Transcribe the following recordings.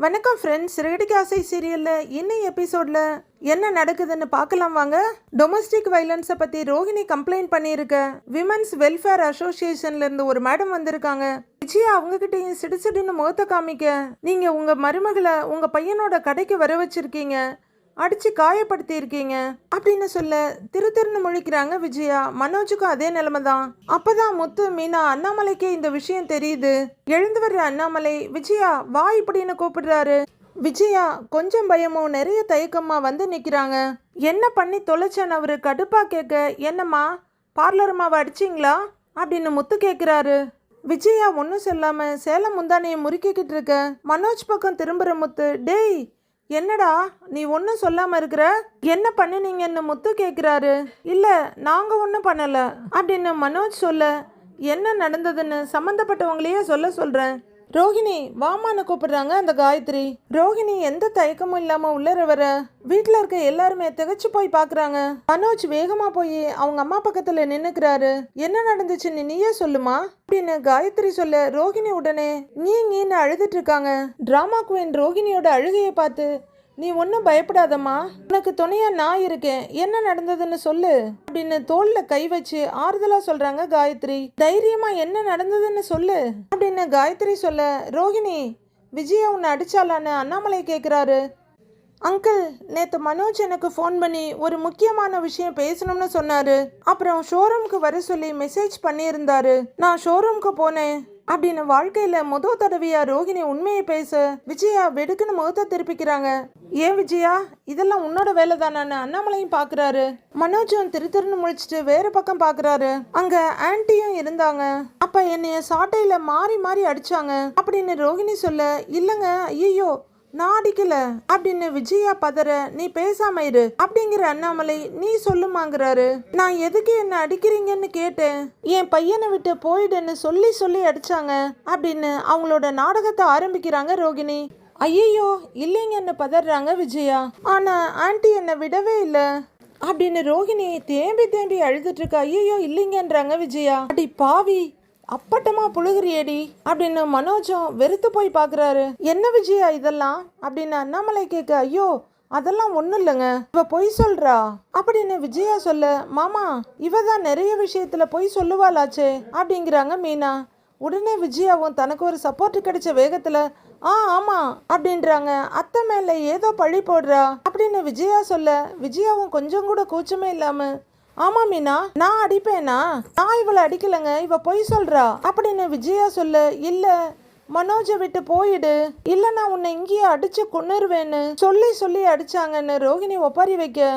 வணக்கம் ஃப்ரெண்ட்ஸ். சிறகடிக்க ஆசை சீரியலில் இன்னும் எபிசோடில் என்ன நடக்குதுன்னு பார்க்கலாம் வாங்க. டொமஸ்டிக் வைலன்ஸை பற்றி ரோஹிணி கம்ப்ளைண்ட் பண்ணியிருக்க விமன்ஸ் வெல்ஃபேர் அசோசியேஷன்லேருந்து ஒரு மேடம் வந்திருக்காங்க. விஜயா அவங்ககிட்டையும் சிடுசிடுன்னு முகத்தை காமிக்க, நீங்கள் உங்கள் மருமகளை உங்கள் பையனோட கடைக்கு வர வச்சிருக்கீங்க, அடிச்சு காயப்படுத்தி இருக்கீங்க அப்படின்னு சொல்ல திருன்னு முழிக்கிறாங்க விஜயா. மனோஜுக்கும் அதே நிலைமை தான். அப்பதான் முத்து, மீனா, அண்ணாமலைக்கே இந்த விஷயம் தெரியுது. எழுந்து வர்ற அண்ணாமலை விஜயா வா இப்படின்னு கூப்பிடுறாரு. விஜயா கொஞ்சம் பயமும் நிறைய தயக்கமா வந்து நிக்கிறாங்க. என்ன பண்ணி தொலைச்சேன்னு அவரு கடுப்பா கேட்க, என்னம்மா பார்லர்மாவை அடிச்சிங்களா அப்படின்னு முத்து கேட்குறாரு. விஜயா ஒன்றும் சொல்லாம சேலம் முந்தானையை முறுக்கிக்கிட்டு இருக்க மனோஜ் பக்கம் திரும்புற முத்து, டேய் என்னடா நீ ஒன்றும் சொல்லாமல் இருக்கிற, என்ன பண்ணினீங்கன்னு முத்து கேட்குறாரு. இல்லை நாங்கள் ஒன்றும் பண்ணலை அப்படின்னு மனோஜ் சொல்ல, என்ன நடந்ததுன்னு சம்மந்தப்பட்டவங்களையே சொல்கிறேன். ரோஹிணி வாமான்னு கூப்பிடுறாங்க அந்த காயத்ரி. ரோஹிணி எந்த தயக்கமும் இல்லாமல் உள்ளர வர வீட்டில் இருக்க எல்லாருமே திகச்சு போய் பார்க்குறாங்க. மனோஜ் வேகமாக போய் அவங்க அம்மா பக்கத்தில் நின்றுக்கிறாரு. என்ன நடந்துச்சுன்னு நீயே சொல்லுமா அப்படின்னு காயத்ரி சொல்ல, ரோஹிணி உடனே நீன்னு அழுதுட்டு இருக்காங்க. டிராமா குயின் ரோஹிணியோட அழுகையை பார்த்து, நீ ஒன்றும் பயப்படாதம்மா, உனக்கு துணையா நான் இருக்கேன், என்ன நடந்ததுன்னு சொல்லு அப்படின்னு தோல்ல கை வச்சு ஆறுதலா சொல்றாங்க காயத்ரி. தைரியமா என்ன நடந்ததுன்னு சொல்லு அப்படின்னு காயத்ரி சொல்ல, ரோஹிணி விஜயா உன்னை அடிச்சாலான்னு அண்ணாமலை கேட்குறாரு. அங்கிள் நேற்று மனோஜ் எனக்கு ஃபோன் பண்ணி ஒரு முக்கியமான விஷயம் பேசணும்னு சொன்னாரு. அப்புறம் ஷோரூம்க்கு வர சொல்லி மெசேஜ் பண்ணியிருந்தாரு. நான் ஷோரூம்க்கு போனேன் அப்படின்னு வாழ்க்கையில முதல் தடவையா ரோஹிணி உண்மையை பேச விஜயா வெடுக்குன்னு முகத்தை திருப்பிக்கிறாங்க. ஏன் விஜயா இதெல்லாம் உன்னோட வேலை தானு அண்ணாமலையும் பாக்குறாரு. மனோஜும் திருன்னு முழிச்சிட்டு வேற பக்கம் பாக்குறாரு. அங்க ஆன்ட்டியும் இருந்தாங்க. அப்ப என்னைய சாட்டையில மாறி மாறி அடிச்சாங்க அப்படின்னு ரோஹிணி சொல்ல, இல்லங்க ஐயோ நான் அடிக்கல அப்படின்னு விஜயா பதற, நீ பேசாம இரு அப்படிங்கிற அண்ணாமலை, நீ சொல்லுமாங்கிறாரு. நான் எதுக்கு என்ன அடிக்கிறீங்கன்னு கேட்டேன், என் பையனை விட்டு போயிடுன்னு சொல்லி அடிச்சாங்க அப்படின்னு அவங்களோட நாடகத்தை ஆரம்பிக்கிறாங்க ரோகிணி. ஐயோ இல்லைங்கன்னு பதறாங்க விஜயா. ஆனா ஆன்ட்டி என்னை விடவே இல்லை அப்படின்னு ரோகிணி தேம்பி அழுதுட்டு இருக்கா. ஐயோ இல்லைங்கன்றாங்க விஜயா. அடி பாவி அப்பட்டமா புழுகிறியேடி அப்படின்னு மனோஜும் வெறுத்து போய் பார்க்குறாரு. என்ன விஜயா இதெல்லாம் அப்படின்னு அண்ணாமலை கேட்க, ஐயோ அதெல்லாம் ஒன்றும் இல்லைங்க, இவ பொய் சொல்றா அப்படின்னு விஜயா சொல்ல, மாமா இவ தான் நிறைய விஷயத்துல பொய் சொல்லுவாளாச்சே அப்படிங்கிறாங்க மீனா. உடனே விஜயாவும் தனக்கு ஒரு சப்போர்ட் கிடைச்ச வேகத்துல ஆமா அப்படின்றாங்க. அத்தை மேல ஏதோ பழி போடுறா அப்படின்னு விஜயா சொல்ல, விஜயாவும் கொஞ்சம் கூட கூச்சமே இல்லாம, ஆமா மீனா நான் அடிப்பேனா, நான் இவளை அடிக்கலைங்க, இவ பொய் சொல்றா அப்படின்னு விஜயா சொல்ல, இல்ல மனோஜை விட்டு போயிடு, இல்ல நான் உன்னை இங்கேயே அடிச்சு கொன்னுருவேன்னு சொல்லி அடிச்சாங்கன்னு ரோஹிணி ஒப்பாரி வைக்க,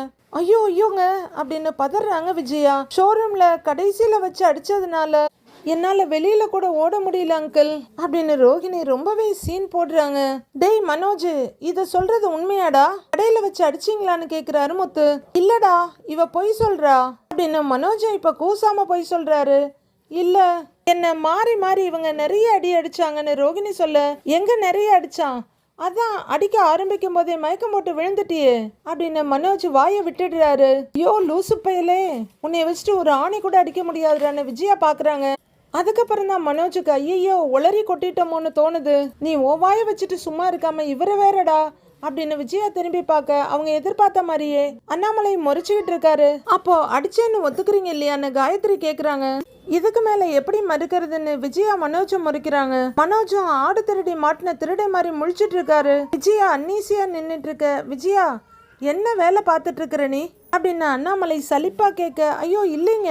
ஐயோங்க அப்படின்னு பதறாங்க விஜயா. ஷோரூம்ல கடைசியில வச்சு அடிச்சதுனால என்னால வெளியில கூட ஓட முடியல அங்கிள் அப்படின்னு ரோஹிணி ரொம்பவே சீன் போடுறாங்க. டேய் மனோஜ் இத சொல்றது உண்மையாடா, கடையில வச்சு அடிச்சிங்களான்னு கேக்குறாரு முத்து. இல்லடா இவ பொய் சொல்றா அப்படின்னு மனோஜ் இப்ப கூசாம பொய் சொல்றாரு. இல்ல என்ன மாறி இவங்க நிறைய அடி அடிச்சாங்கன்னு ரோஹிணி சொல்ல, எங்க நிறைய அடிச்சான், அதான் அடிக்க ஆரம்பிக்கும் போதே மயக்கம் போட்டு விழுந்துட்டியே அப்படின்னு மனோஜ் வாயை விட்டுடுறாரு. ஐயோ லூசு பயலே, உன்னை வச்சுட்டு ஒரு ஆணி கூட அடிக்க முடியாதுன்னு விஜயா பாக்குறாங்க. அதுக்கப்புறம் தான் மனோஜுக்கு ஐயோ உளறி கொட்டிட்டோமோன்னு தோணுது. நீ ஓ வாயை வச்சுட்டு சும்மா இருக்காம இவரை வேறடா அப்படின்னு விஜயா திரும்பி பார்க்க, அவங்க எதிர்பார்த்த மாதிரியே அண்ணாமலை முறைச்சுக்கிட்டு இருக்காரு. அப்போ அடிச்சேன்னு ஒத்துக்கிறீங்க இல்லையான்னு காயத்ரி கேக்குறாங்க. இதுக்கு மேல எப்படி மறுக்கிறதுன்னு விஜயா மனோஜும் முறைக்கிறாங்க. மனோஜும் ஆடு திருடி மாட்டின திருடை மாதிரி முழிச்சிட்டு இருக்காரு. விஜயா அன்னீசியா நின்றுட்டு இருக்க, விஜயா என்ன வேலை பார்த்துட்டு இருக்கிற நீ அப்படின்னு அண்ணாமலை சலிப்பா கேட்க, ஐயோ இல்லைங்க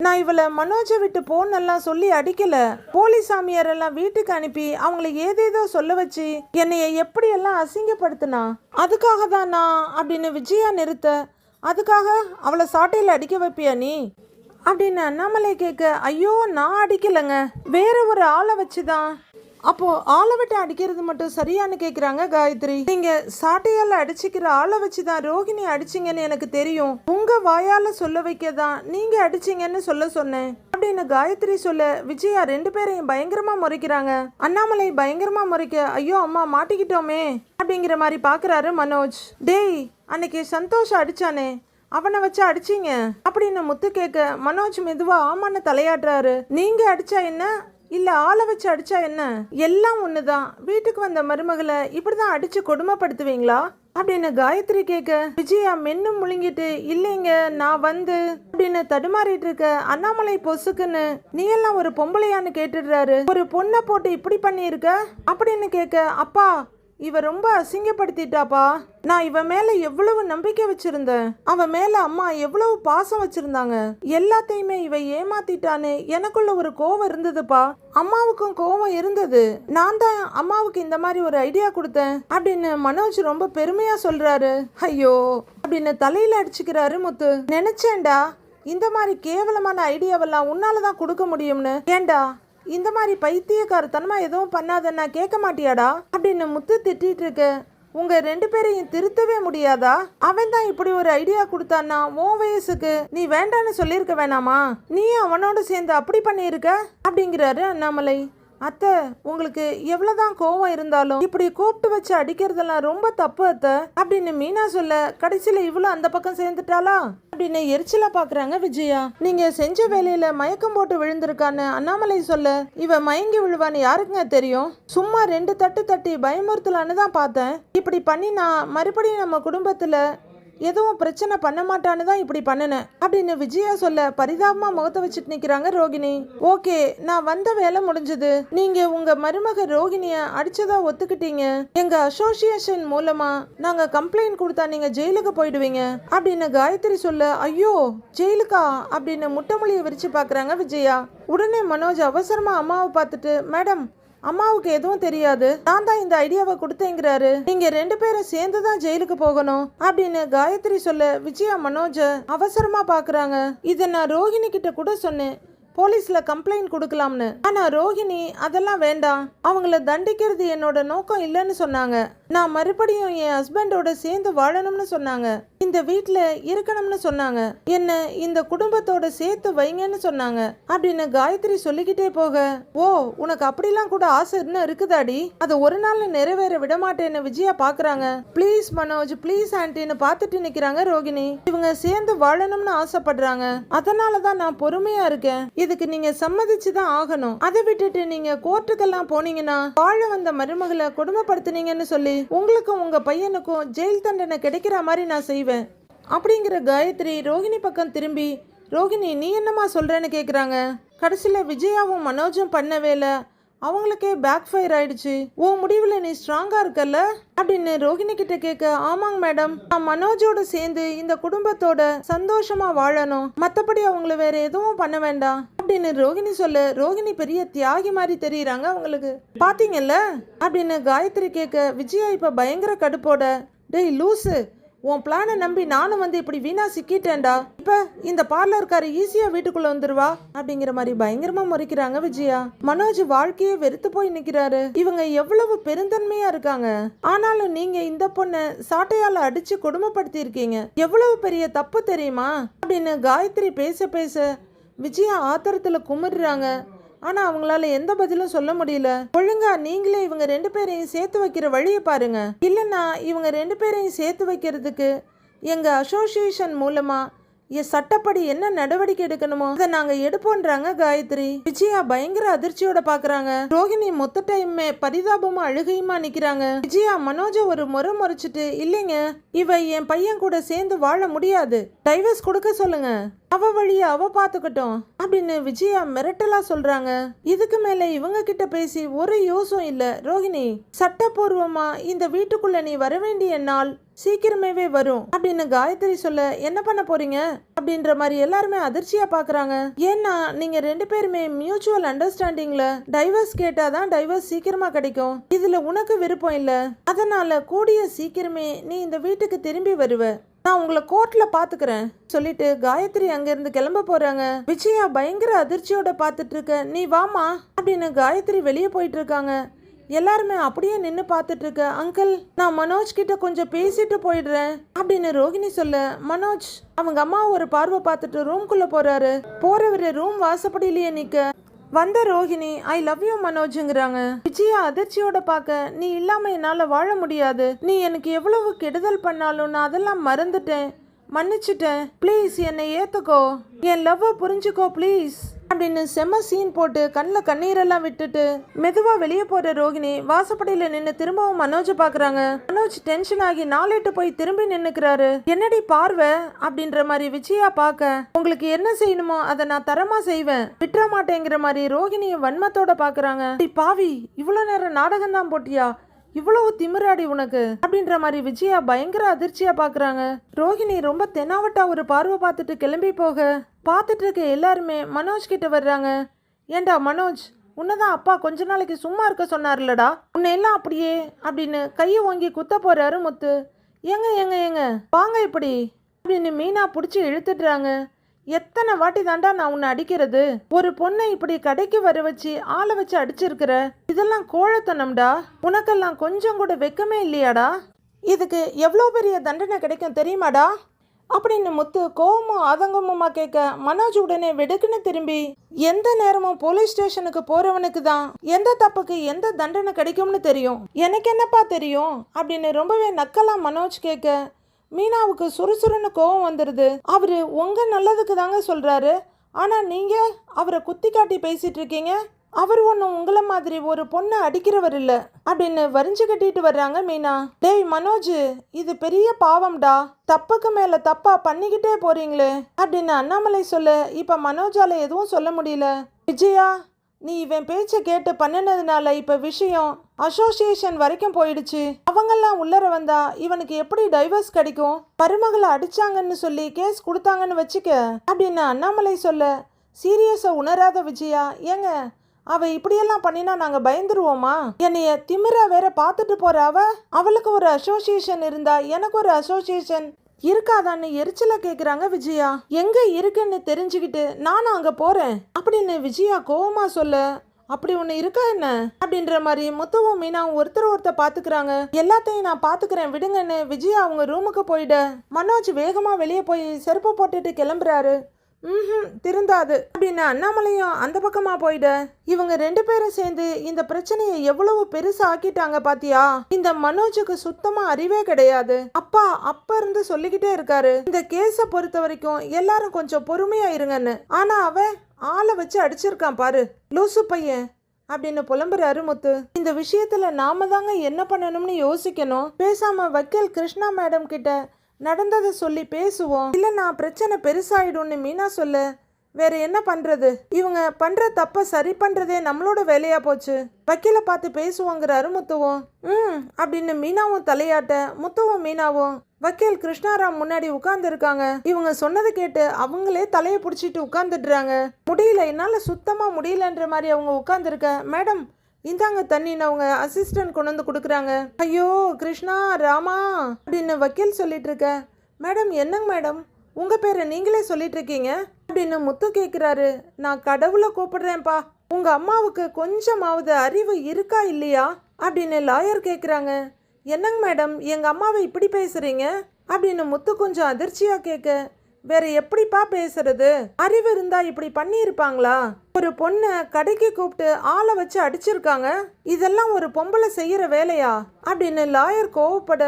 நான் இவளை மனோஜை விட்டு போனெல்லாம் சொல்லி அடிக்கல, போலீஸ் சாமியாரெல்லாம் வீட்டுக்கு அனுப்பி அவங்களை ஏதேதோ சொல்ல வச்சு என்னைய எப்படியெல்லாம் அசிங்கப்படுத்தினா அதுக்காக தான் நான் அப்படின்னு விஜயா நிறுத்த, அதுக்காக அவளை சாட்டையில் அடிக்க வைப்பியா நீ அப்படின்னு அண்ணாமலை கேட்க, ஐயோ நான் அடிக்கலைங்க, வேற ஒரு ஆளை வச்சுதான். அப்போ ஆளை விட்டு அடிக்கிறது மட்டும் சரியானு கேக்குறாங்க காயத்ரி. நீங்க சாட்டையால அடிச்சுக்கிற ஆளை வச்சுதான் ரோஹிணி அடிச்சிங்கன்னு எனக்கு தெரியும், உங்க வாயால சொல்ல வைக்கதான் நீங்க அடிச்சிங்கன்னு சொல்ல சொன்னேன் அப்படின்னு காயத்ரி சொல்ல, விஜயா ரெண்டு பேரையும் பயங்கரமா முறைக்கிறாங்க. அண்ணாமலை பயங்கரமா முறைக்க, ஐயோ அம்மா மாட்டிக்கிட்டோமே அப்படிங்கிற மாதிரி பாக்குறாரு மனோஜ். டேய் அன்னைக்கு சந்தோஷம் அடிச்சானே அவனை வச்சு அடிச்சிங்க அப்படின்னு முத்து கேட்க, மனோஜ் மெதுவா ஆமான்னு தலையாடுறாரு. நீங்க அடிச்சா என்ன, இல்ல ஆளை வச்சு அடிச்சா என்ன? எல்லாம் ஒண்ணுதான். வீட்டுக்கு வந்த மருமகளை இப்படிதான் அடிச்சு கொடுமைப்படுத்துவீங்களா அப்படின்னு காயத்ரி கேட்க, விஜயா மென்னு முழுங்கிட்டு இல்லைங்க நான் வந்து அப்படின்னு தடுமாறிட்டு இருக்க அண்ணாமலை பொசுக்குன்னு நீ எல்லாம் ஒரு பொம்பளையான்னு கேட்டுடுறாரு. ஒரு பொண்ணை போட்டு இப்படி பண்ணியிருக்க அப்படின்னு கேட்க, அப்பா இவ ரொம்ப அசிங்கப்படுத்திட்டாப்பா. நான் இவ மேல எவ்வளவு நம்பிக்கை வச்சிருந்தேன். அவ மேல அம்மா எவ்வளவு பாசம் வச்சிருந்தாங்க. எல்லாத்தையுமே இவ ஏமாத்திட்டான்னு எனக்குள்ள ஒரு கோவம் இருந்ததுப்பா. அம்மாவுக்கும் கோவம் இருந்தது. நான் தான் அம்மாவுக்கு இந்த மாதிரி ஒரு ஐடியா கொடுத்தேன் அப்படின்னு மனோஜ் ரொம்ப பெருமையா சொல்றாரு. ஐயோ அப்படின்னு தலையில அடிச்சுக்கிறாரு முத்து. நினைச்சேன்டா இந்த மாதிரி கேவலமான ஐடியாவெல்லாம் உன்னாலதான் கொடுக்க முடியும்னு. ஏண்டா இந்த மாதிரி பைத்தியக்காரத்தனமா எதுவும் பண்ணாதன்னா கேட்க மாட்டியாடா அப்படின்னு முத்து திட்டிட்டு இருக்க. உங்க 2 பேரையும் திருத்தவே முடியாதா? அவன் தான் இப்படி ஒரு ஐடியா கொடுத்தான்னா உன் வயசுக்கு நீ வேண்டான்னு சொல்லியிருக்க வேணாமா? நீ அவனோட சேர்ந்து அப்படி பண்ணியிருக்க அப்படிங்கிறாரு அண்ணாமலை. அத்தை உங்களுக்கு எவ்வளவுதான் கோவம் இருந்தாலும் இப்படி கூப்பிட்டு வச்சு அடிக்கிறதெல்லாம் ரொம்ப தப்பு அத்தை அப்படின்னு மீனா சொல்ல, கடைசியில இவ்வளவு அந்த பக்கம் சேர்ந்துட்டாளா அப்படின்னு எரிச்சலா பாக்குறாங்க விஜயா. நீங்க செஞ்ச வேலையில மயக்கம் போட்டு விழுந்திருக்கான்னு அண்ணாமலை சொல்ல, இவ மயங்கி விழுவான்னு யாருக்குங்க தெரியும்? சும்மா 2 தட்டு தட்டி பயமுறுத்தலான்னு தான் பார்த்தேன். இப்படி பண்ணினா மறுபடியும் நம்ம குடும்பத்துல எதுவும் பிரச்சனை பண்ண மாட்டான்னு தான் இப்படி பண்ணினேன் அப்படின்னு விஜயா சொல்ல, பரிதாபமா முகத்தை வச்சுட்டு நிக்கிறாங்க ரோகிணி. ஓகே நான் வந்த வேலை முடிஞ்சது. நீங்க உங்க மருமக ரோகிணிய அடிச்சதா ஒத்துக்கிட்டீங்க. எங்க அசோசியேஷன் மூலமா நாங்க கம்ப்ளைண்ட் கொடுத்தா நீங்க ஜெயிலுக்கு போயிடுவீங்க அப்படின்னு காயத்ரி சொல்ல, ஐயோ ஜெயிலுக்கா அப்படின்னு முட்டமொழியை விரிச்சு பாக்குறாங்க விஜயா. உடனே மனோஜ் அவசரமா அம்மாவை பார்த்துட்டு, மேடம் அம்மாவுக்கு எதுவும் தெரியாது, நான் தான் இந்த ஐடியாவை கொடுத்தேங்கிறாரு. நீங்க 2 பேரும் சேர்ந்து தான் ஜெயிலுக்கு போகணும் அப்படின்னு காயத்ரி சொல்ல, விஜயா மனோஜ அவசரமா பாக்குறாங்க. இதை நான் ரோஹிணி கிட்ட கூட சொன்னேன் போலீஸ்ல கம்ப்ளைண்ட் கொடுக்கலாம்னு. ஆனா ரோஹிணி அதெல்லாம் வேண்டாம், அவங்கள தண்டிக்கிறது என்னோட நோக்கம் இல்லைன்னு சொன்னாங்க. நான் மறுபடியும் என் ஹஸ்பண்டோட சேர்ந்து வாழணும்னு சொன்னாங்க. இந்த வீட்டுல இருக்கணும்னு சொன்னாங்க. என்ன இந்த குடும்பத்தோட சேர்த்து வைங்கன்னு சொன்னாங்க அப்படின்னு காயத்ரி சொல்லிக்கிட்டே போக, ஓ உனக்கு அப்படிலாம் கூட ஆசை இன்னும் இருக்குதாடி? அதை ஒரு நாள் நிறைவேற விட மாட்டேன்னு விஜயா பாக்குறாங்க. ப்ளீஸ் மனோஜ் ப்ளீஸ் ஆன்டின்னு பார்த்துட்டு நிக்கிறாங்க ரோகிணி. இவங்க சேர்ந்து வாழணும்னு ஆசைப்படுறாங்க. அதனாலதான் நான் பொறுமையா இருக்கேன். இதுக்கு நீங்க சம்மதிச்சுதான் ஆகணும். அதை விட்டுட்டு நீங்க கோர்ட்டுக்கெல்லாம் போனீங்கன்னா வாழ வந்த மருமகளை கொடுமைப்படுத்தினீங்கன்னு சொல்லி உங்களுக்கும் உங்க பையனுக்கும் ஜெயில் தண்டனை கிடைக்கிற மாதிரி நான் செய்வேன் அப்படிங்கிற காயத்ரி ரோஹிணி பக்கம் திரும்பி, ரோஹிணி நீ என்னமா சொல்றேன்னு கேக்குறாங்க. கடைசியில விஜயாவும் மனோஜும் பண்ண வேலை அவங்களுக்கே பேக் ஃபயர் ஆயிடுச்சு. ஓ முடிவுல நீ ஸ்ட்ராங்கா இருக்கல்ல அப்படின்னு ரோஹிணி கிட்ட கேட்க, ஆமாங்க மேடம், நான் மனோஜோட சேர்ந்து இந்த குடும்பத்தோட சந்தோஷமா வாழணும், மத்தபடி அவங்கள வேற எதுவும் பண்ண வேண்டாம் அப்படின்னு ரோஹிணி சொல்ல, ரோஹிணி பெரிய தியாகி மாதிரி தெரியுறாங்க அவங்களுக்கு. பாத்தீங்கல்ல அப்படின்னு காயத்ரி கேட்க, விஜயா இப்ப பயங்கர கடுப்போட, டேய் லூசு உன் பிளானை நம்பி நானும் வந்து இப்படி வீணா சிக்கிட்டேன்டா. இப்ப இந்த பார்லர்கார ஈஸியா வீட்டுக்குள்ள வந்துருவா அப்படிங்கிற மாதிரி பயங்கரமா முறைக்கிறாங்க விஜயா. மனோஜ் வாழ்க்கையே வெறுத்து போய் நிக்கிறாரு. இவங்க எவ்வளவு பெருந்தன்மையா இருக்காங்க. ஆனாலும் நீங்க இந்த பொண்ணை சாட்டையால அடிச்சு கொடுமைப்படுத்தி இருக்கீங்க. எவ்வளவு பெரிய தப்பு தெரியுமா அப்படின்னு காயத்ரி பேச பேச விஜயா ஆத்திரத்துல குமுறுறாங்க. ஆனா அவங்களால எந்த பதிலும் சொல்ல முடியல. ஒழுங்கா நீங்களே இவங்க 2 பேரையும் சேர்த்து வைக்கிற வழியை பாருங்க. இல்லைன்னா இவங்க 2 பேரையும் சேர்த்து வைக்கிறதுக்கு எங்க அசோசியேஷன் மூலமா சட்டப்படி என்ன நடவடிக்கை எடுக்கணுமோ அதை நாங்க எடுப்போன்றாங்க காயத்ரி. விஜயா பயங்கர அதிர்ச்சியோட பாக்குறாங்க. ரோஹிணி மொத்த டைமே பரிதாபமா அழுகையுமா நிக்கிறாங்க. விஜயா மனோஜ ஒரு முறை முறைச்சிட்டு, இல்லைங்க இவ என் பையன் கூட சேர்ந்து வாழ முடியாது, டைவர்ஸ் கொடுக்க சொல்லுங்க, அவ வழிய அவ பாத்துக்கட்டும் அப்படின்னு விஜயா மிரட்டலா சொல்றாங்க. இதுக்கு மேல இவங்க கிட்ட பேசி ஒரு யூஸும் இல்ல ரோஹிணி. சட்டப்பூர்வமா இந்த வீட்டுக்குள்ள நீ வர வேண்டிய நாள் சீக்கிரமேவே வரும் அப்படின்னு காயத்ரி சொல்ல, என்ன பண்ண போறீங்க அப்படின்ற மாதிரி எல்லாருமே அதிர்ச்சியா பாக்குறாங்க. ஏன்னா நீங்க 2 பேருமே மியூச்சுவல் அண்டர்ஸ்டாண்டிங்ல டைவர்ஸ் கேட்டாதான் டைவர்ஸ் சீக்கிரமா கிடைக்கும். இதுல உனக்கு விருப்பம் இல்ல, அதனால கூடிய சீக்கிரமே நீ இந்த வீட்டுக்கு திரும்பி வருவ, நான் உங்களை கோர்ட்ல பாத்துக்கிறேன் சொல்லிட்டு காயத்ரி அங்க இருந்து கிளம்ப போறாங்க. விஜயா பயங்கர அதிர்ச்சியோட பாத்துட்டு இருக்க, நீ வாமா அப்படின்னு காயத்ரி வெளியே போயிட்டு இருக்காங்க. எல்லாருமே அப்படியே நின்னு பாத்துட்டு இருக்க, அங்கிள் நான் மனோஜ் கிட்ட கொஞ்சம் பேசிட்டு போயிடுறேன் அப்படின்னு ரோஹிணி சொல்ல, மனோஜ் அவங்க அம்மா ஒரு பார்வை பார்த்துட்டு ரூம்குள்ள போறாரு. போறவரு ரூம் வாசப்படியிலேயே நிக்க வந்த ரோஹிணி ஐ லவ் யூ மனோஜுங்கிறாங்க. விஜயா அதிர்ச்சியோட பார்க்க, நீ இல்லாம என்னால வாழ முடியாது, நீ எனக்கு எவ்வளவு கெடுதல் பண்ணாலும் நான் அதெல்லாம் மறந்துட்டேன், மன்னிச்சிட்டேன், ப்ளீஸ் என்னை ஏத்துக்கோ, என் லவ்வை புரிஞ்சுக்கோ ப்ளீஸ் அப்படின்னு செம்ம சீன் போட்டு கண்ணில் கண்ணீரெல்லாம் விட்டுட்டு மெதுவா வெளியே போற ரோகிணி வாசப்படியில நின்று திரும்பவும் மனோஜை பாக்குறாங்க. மனோஜ் டென்ஷன் ஆகி நாளேட்டு போய் திரும்பி நின்னுக்கிறாரு. என்னடி பார்வை அப்படின்ற மாதிரி விஜயா பார்க்க, உங்களுக்கு என்ன செய்யணுமோ அதை நான் தரமா செய்வேன், விட்டுற மாட்டேங்கிற மாதிரி ரோகிணியை வன்மத்தோட பாக்குறாங்க. பாவி, இவ்வளவு நேரம் நாடகம் தான் போட்டியா, இவ்வளவு திமிராடி உனக்கு அப்படின்ற மாதிரி விஜயா பயங்கர அதிர்ச்சியா பாக்குறாங்க. ரோகிணி ரொம்ப தெனாவட்டா ஒரு பார்வை பார்த்துட்டு கிளம்பி போக பார்த்துட்டு இருக்க எல்லாருமே மனோஜ் கிட்ட வர்றாங்க. ஏண்டா மனோஜ், உன்னதான் அப்பா கொஞ்ச நாளைக்கு சும்மா இருக்க சொன்னார்லடா, உன்னை எல்லாம் அப்படியே அப்படின்னு கையை வாங்கி குத்த போறாரு முத்து. ஏங்க ஏங்க ஏங்க வாங்க இப்படி அப்படின்னு மீனா பிடிச்சி இழுத்துடுறாங்க. எத்தனை வாட்டி தாண்டா நான் உன்னை அடிக்கிறது, ஒரு பொண்ணை இப்படி கடைக்கு வர வச்சு ஆளை வச்சு அடிச்சிருக்கிற, இதெல்லாம் கோழத்தனம்டா, உனக்கெல்லாம் கொஞ்சம் கூட வெக்கமே இல்லையாடா, இதுக்கு எவ்வளோ பெரிய தண்டனை கிடைக்கும் தெரியுமாடா அப்படின்னு முத்து கோவமும் ஆதங்கமுமா கேட்க மனோஜ் உடனே வெடுக்குன்னு திரும்பி, எந்த நேரமும் போலீஸ் ஸ்டேஷனுக்கு போறவனுக்கு தான் எந்த தப்புக்கு எந்த தண்டனை கிடைக்கும்னு தெரியும், எனக்கு என்னப்பா தெரியும் அப்படின்னு ரொம்பவே நக்கலா மனோஜ் கேட்க மீனாவுக்கு சுறுசுறுன்னு கோவம் வந்துடுது. அவரு உங்க நல்லதுக்கு தாங்க சொல்றாரு, ஆனா நீங்க அவரை குத்தி காட்டி பேசிட்டு இருக்கீங்க, அவர் ஒன்றும் உங்களை மாதிரி ஒரு பொண்ணை அடிக்கிறவர் இல்லை அப்படின்னு வரிஞ்சு கட்டிட்டு வர்றாங்க மீனா. டேய் மனோஜ், இது பெரிய பாவம்டா, தப்புக்கு மேல தப்பா பண்ணிக்கிட்டே போறீங்களே அப்படின்னு அண்ணாமலை சொல்ல இப்ப மனோஜால எதுவும் சொல்ல முடியல. விஜயா, நீ இவன் பேச்சை கேட்டு பண்ணினதுனால இப்ப விஷயம் அசோசியேஷன் வரைக்கும் போயிடுச்சு, அவங்கெல்லாம் உள்ளர வந்தா இவனுக்கு எப்படி டைவர்ஸ் கிடைக்கும், மருமகளை அடிச்சாங்கன்னு சொல்லி கேஸ் கொடுத்தாங்கன்னு வச்சுக்க அப்படின்னு அண்ணாமலை சொல்ல சீரியஸா உணராத விஜயா, ஏங்க அவ இப்படியெல்லாம் பண்ணினா நாங்க பயந்துருவோமா, என்னைய திமிரா வேற பார்த்துட்டு போற அவளுக்கு ஒரு அசோசியேஷன் இருந்தா எனக்கு ஒரு அசோசியேஷன் இருக்காதான்னு எரிச்சல கேக்குறாங்க விஜயா. எங்க இருக்குன்னு தெரிஞ்சுக்கிட்டு நானும் அங்க போறேன் அப்படின்னு விஜயா கோவமா சொல்ல, அப்படி ஒண்ணு இருக்கா என்ன அப்படின்ற மாதிரி முத்துவும் மீனாவும் ஒருத்தர் பாத்துக்கிறாங்க. எல்லாத்தையும் நான் பாத்துக்கிறேன் விடுங்கன்னு விஜயா அவங்க ரூமுக்கு போயிட மனோஜ் வேகமா வெளியே போய் செருப்பு போட்டுட்டு கிளம்புறாரு. திருந்தாது அப்படின்னு அண்ணாமலையும் அந்த பக்கமா போயிட இவங்க ரெண்டு பேரும் சேர்ந்து இந்த பிரச்சனையை எவ்வளவு பெருசா ஆக்கிட்டாங்க பாத்தியா, இந்த மனோஜுக்கு சுத்தமா அறிவே கிடையாது, அப்பா அப்ப இருந்து சொல்லிக்கிட்டே இருக்காரு இந்த கேஸ பொறுத்த வரைக்கும் எல்லாரும் கொஞ்சம் பொறுமையா இருங்கன்னு, ஆனா அவன் ஆளை வச்சு அடிச்சிருக்கான் பாரு லூசு பையன் அப்படின்னு புலம்புறாரு முத்து. இந்த விஷயத்துல நாம தாங்க என்ன பண்ணணும்னு யோசிக்கணும், பேசாம வக்கீல் கிருஷ்ணா மேடம் கிட்ட நடந்ததை சொல்லி பேசுவோம், இல்லைன்னா பிரச்சனை பெருசாயிடும்னு மீனா சொல்ல வேற என்ன பண்றது, இவங்க பண்ற தப்ப சரி பண்றதே நம்மளோட வேலையா போச்சு, வக்கீல பார்த்து பேசுவோங்கிறாரு முத்துவும். அப்படின்னு மீனாவும் தலையாட்ட முத்துவும் மீனாவும் வக்கீல் கிருஷ்ணாராம் முன்னாடி உட்கார்ந்து இருக்காங்க. இவங்க சொன்னதை கேட்டு அவங்களே தலையை பிடிச்சிட்டு உட்கார்ந்துடுறாங்க. முடியல, என்னால சுத்தமா முடியலன்ற மாதிரி அவங்க உட்கார்ந்துருக்க. மேடம் இந்தாங்க தண்ணின்னு அவங்க அசிஸ்டன்ட் கொண்டு வந்து கொடுக்குறாங்க. ஐயோ கிருஷ்ணா ராமா அப்படின்னு வக்கீல் சொல்லிட்டு இருக்க. மேடம் என்னங்க மேடம் உங்க பேரை நீங்களே சொல்லிட்டு இருக்கீங்க அப்படின்னு முத்து கேட்குறாரு. நான் கடவுளை கூப்பிடுறேன்ப்பா, உங்க அம்மாவுக்கு கொஞ்சமாவது அறிவு இருக்கா இல்லையா அப்படின்னு லாயர் கேட்குறாங்க. என்னங்க மேடம் எங்க அம்மாவை இப்படி பேசுறீங்க அப்படின்னு முத்து கொஞ்சம் அதிர்ச்சியா கேட்க, வேற எப்படிப்பா பேசுறது, அறிவு இருந்தா இப்படி பண்ணியிருப்பாங்களா, ஒரு பொண்ணை கடைக்கு கூப்பிட்டு ஆளை வச்சு அடிச்சிருக்காங்க, இதெல்லாம் ஒரு பொம்பளை செய்யற வேலையா அப்படின்னு லாயர் கோவப்பட,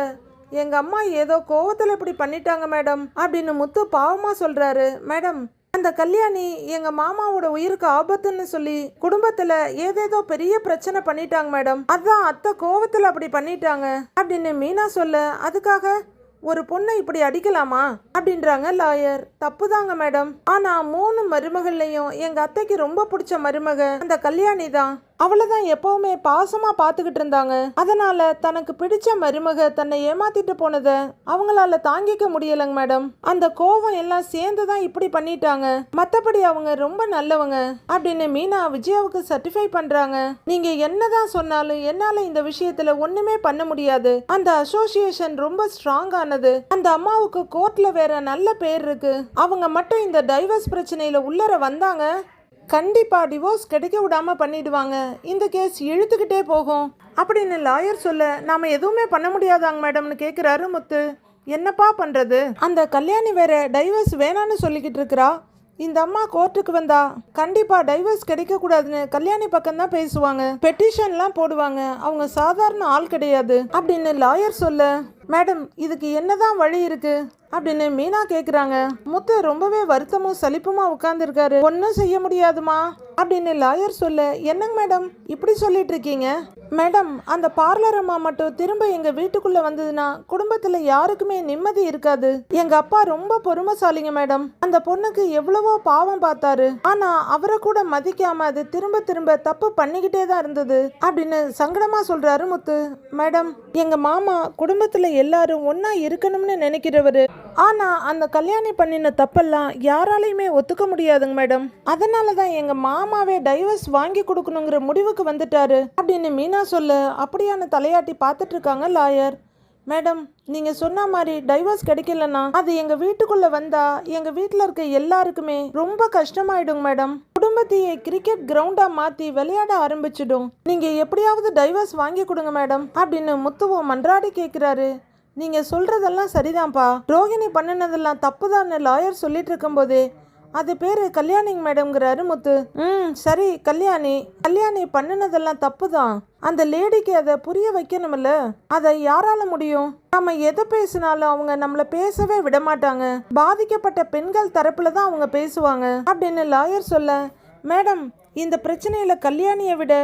எங்க அம்மா ஏதோ கோவத்துல இப்படி பண்ணிட்டாங்க மேடம் அப்படின்னு முத்து பாவமா சொல்றாரு. மேடம் அந்த கல்யாணி எங்க மாமாவோட உயிருக்கு ஆபத்துன்னு சொல்லி குடும்பத்துல ஏதேதோ பெரிய பிரச்சனை பண்ணிட்டாங்க மேடம், அதான் அத்தை கோவத்துல அப்படி பண்ணிட்டாங்க அப்படின்னு மீனா சொல்ல, அதுக்காக ஒரு பொண்ணை இப்படி அடிக்கலாமா அப்படின்றாங்க லாயர். தப்புதாங்க மேடம், ஆனா 3 மருமகள்லையும் எங்க அத்தைக்கு ரொம்ப பிடிச்ச மருமக அந்த கல்யாணி தான், அவளைதான் எப்பவுமே பாசமா பாத்துக்கிட்டு இருந்தாங்க, அதனால தனக்கு பிடிச்ச மருமக தன்னை ஏமாத்திட்டு போனத அவங்களால தாங்கிக்க முடியலங்க மேடம், அந்த கோவம் எல்லாம் சேர்ந்துதான் இப்படி பண்ணிட்டாங்க, மத்தபடி அவங்க ரொம்ப நல்லவங்க அப்படின்னு மீனா விஜயாவுக்கு சர்டிஃபை பண்றாங்க. நீங்க என்னதான் சொன்னாலும் என்னால இந்த விஷயத்துல ஒண்ணுமே பண்ண முடியாது, அந்த அசோசியேஷன் ரொம்ப ஸ்ட்ராங்கான, அந்த அம்மாவுக்கு கோர்ட்ல வேற நல்ல பேர் இருக்கு, அவங்க மட்டும் இந்த டைவர்ஸ் பிரச்சனையில உள்ளர வந்தாங்க கண்டிப்பா டிவோர்ஸ் கிடைக்க விடாம பண்ணிடுவாங்க, இந்த கேஸ் இழுத்துக்கிட்டே போகும் அப்படின்னு லாயர் சொல்ல, நாம எதுவுமே பண்ண முடியாதாங்க மேடம்னு கேக்குறாரு முத்து. என்னப்பா பண்றது, அந்த கல்யாணி வேற டைவர்ஸ் வேணான்னு சொல்லிக்கிட்டு இருக்கிறா, இந்த அம்மா கோர்ட்டுக்கு வந்தா கண்டிப்பா டைவர்ஸ் கிடைக்க கூடாதுன்னு கல்யாணி பக்கம் தான் பேசுவாங்க, பெட்டிஷன்லாம் போடுவாங்க, அவங்க சாதாரண ஆள் கிடையாது அப்படின்னு லாயர் சொல்ல, மேடம் இதுக்கு என்னதான் வழி இருக்கு அப்படின்னு மீனா கேக்குறாங்க. முத்து ரொம்பவே வருத்தமும் சலிப்புமா உட்கார்ந்துருக்காரு. ஒன்னும் செய்ய முடியாதுமா அப்படின்னு லாயர் சொல்ல, என்னங்க மேடம் இப்படி சொல்லிட்டு இருக்கீங்க? மேடம், அந்த பார்லர் அம்மா மட்டும் திரும்ப எங்க வீட்டுக்குள்ள வந்ததுன்னா குடும்பத்துல யாருக்குமே நிம்மதி இருக்காது. எங்க அப்பா ரொம்ப பொறுமைசாலிங்க மேடம். அந்த பொண்ணுக்கு எவ்வளவோ பாவம் பார்த்தாரு, ஆனா அவரை கூட மதிக்காம அது திரும்ப திரும்ப தப்பு பண்ணிக்கிட்டே தான் இருந்தது அப்படின்னு சங்கடமா சொல்றாரு முத்து. மேடம், எங்க மாமா குடும்பத்துல எல்லாரும் ஒன்னா இருக்கணும்னு நினைக்கிறவரு. ஆனா அந்த கல்யாணி பண்ணின தப்பெல்லாம் யாராலையுமே ஒத்துக்க முடியாதுங்க மேடம். அதனாலதான் எங்க மாமாவே டைவர்ஸ் வாங்கி கொடுக்கணுங்கிற முடிவுக்கு வந்துட்டாரு அப்படின்னு மீனா சொல்ல, அப்படியான தலையாட்டி பார்த்துட்டு இருக்காங்க லாயர். மேடம், நீங்க சொன்ன மாதிரி டைவர்ஸ் கிடைக்கலன்னா அது எங்க வீட்டுக்குள்ள வந்தா எங்க வீட்டுல இருக்க எல்லாருக்குமே ரொம்ப கஷ்டமாயிடும் மேடம். குடும்பத்தையே கிரிக்கெட் கிரவுண்டா மாத்தி விளையாட ஆரம்பிச்சிடும். நீங்க எப்படியாவது டைவர்ஸ் வாங்கி கொடுங்க மேடம் அப்படின்னு முத்துவோ மன்றாடி கேட்கிறாரு. நீங்க சொல்றதெல்லாம் சரிதான்ப்பா, ரோகிணி பண்ணினதெல்லாம் தப்புதான்னு லாயர் சொல்லிட்டு இருக்கும் போதே அது பேரு கல்யாணிங்க மேடம்ங்கிறாரு முத்து. சரி, கல்யாணி பண்ணினதெல்லாம் தப்பு தான். அந்த லேடிக்கு அதை புரிய வைக்கணும்ல. அதை யாரால முடியும்? நம்ம எதை பேசினாலும் அவங்க நம்மள பேசவே விட மாட்டாங்க. பாதிக்கப்பட்ட பெண்கள் தரப்புல தான் அவங்க பேசுவாங்க அப்படின்னு லாயர் சொல்ல, மேடம், இந்த பிரச்சனையில கல்யாணியை விட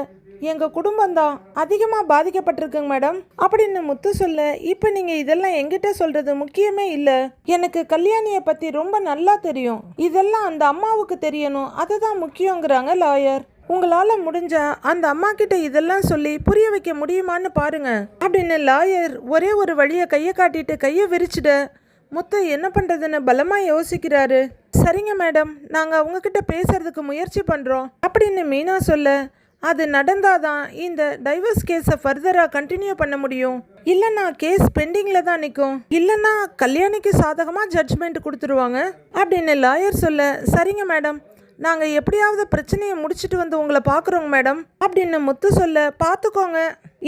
எங்க குடும்பம் தான் அதிகமா பாதிக்கப்பட்டிருக்குங்க மேடம் அப்படின்னு முத்து சொல்ல, இப்ப நீங்க இதெல்லாம் எங்கிட்ட சொல்றது முக்கியமே இல்ல. எனக்கு கல்யாணியை பத்தி ரொம்ப நல்லா தெரியும். இதெல்லாம் அந்த அம்மாவுக்கு தெரியணும், அதுதான் முக்கியங்கிறாங்க லாயர். உங்களால முடிஞ்சா அந்த அம்மா கிட்ட இதெல்லாம் சொல்லி புரிய வைக்க முடியுமான்னு பாருங்க அப்படின்னு லாயர் ஒரே ஒரு வழியை கையை காட்டிட்டு கையை விரிச்சிட, முத்து என்ன பண்றதுன்னு பலமா யோசிக்கிறாரு. சரிங்க மேடம், நாங்க அவங்க கிட்ட பேசுறதுக்கு முயற்சி பண்றோம் அப்படின்னு மீனா சொல்ல, அது நடந்தாதான் இந்த டைவர்ஸ் கேஸை ஃபர்தராக கண்டினியூ பண்ண முடியும். இல்லைன்னா கேஸ் பெண்டிங்கில் தான் நிற்கும். இல்லைன்னா கல்யாணிக்கு சாதகமாக ஜட்ஜ்மெண்ட் கொடுத்துருவாங்க அப்படின்னு லாயர் சொல்ல, சரிங்க மேடம், நாங்கள் எப்படியாவது பிரச்சனையை முடிச்சுட்டு வந்து உங்களை பார்க்குறோங்க மேடம் அப்படின்னு முத்து சொல்ல, பார்த்துக்கோங்க,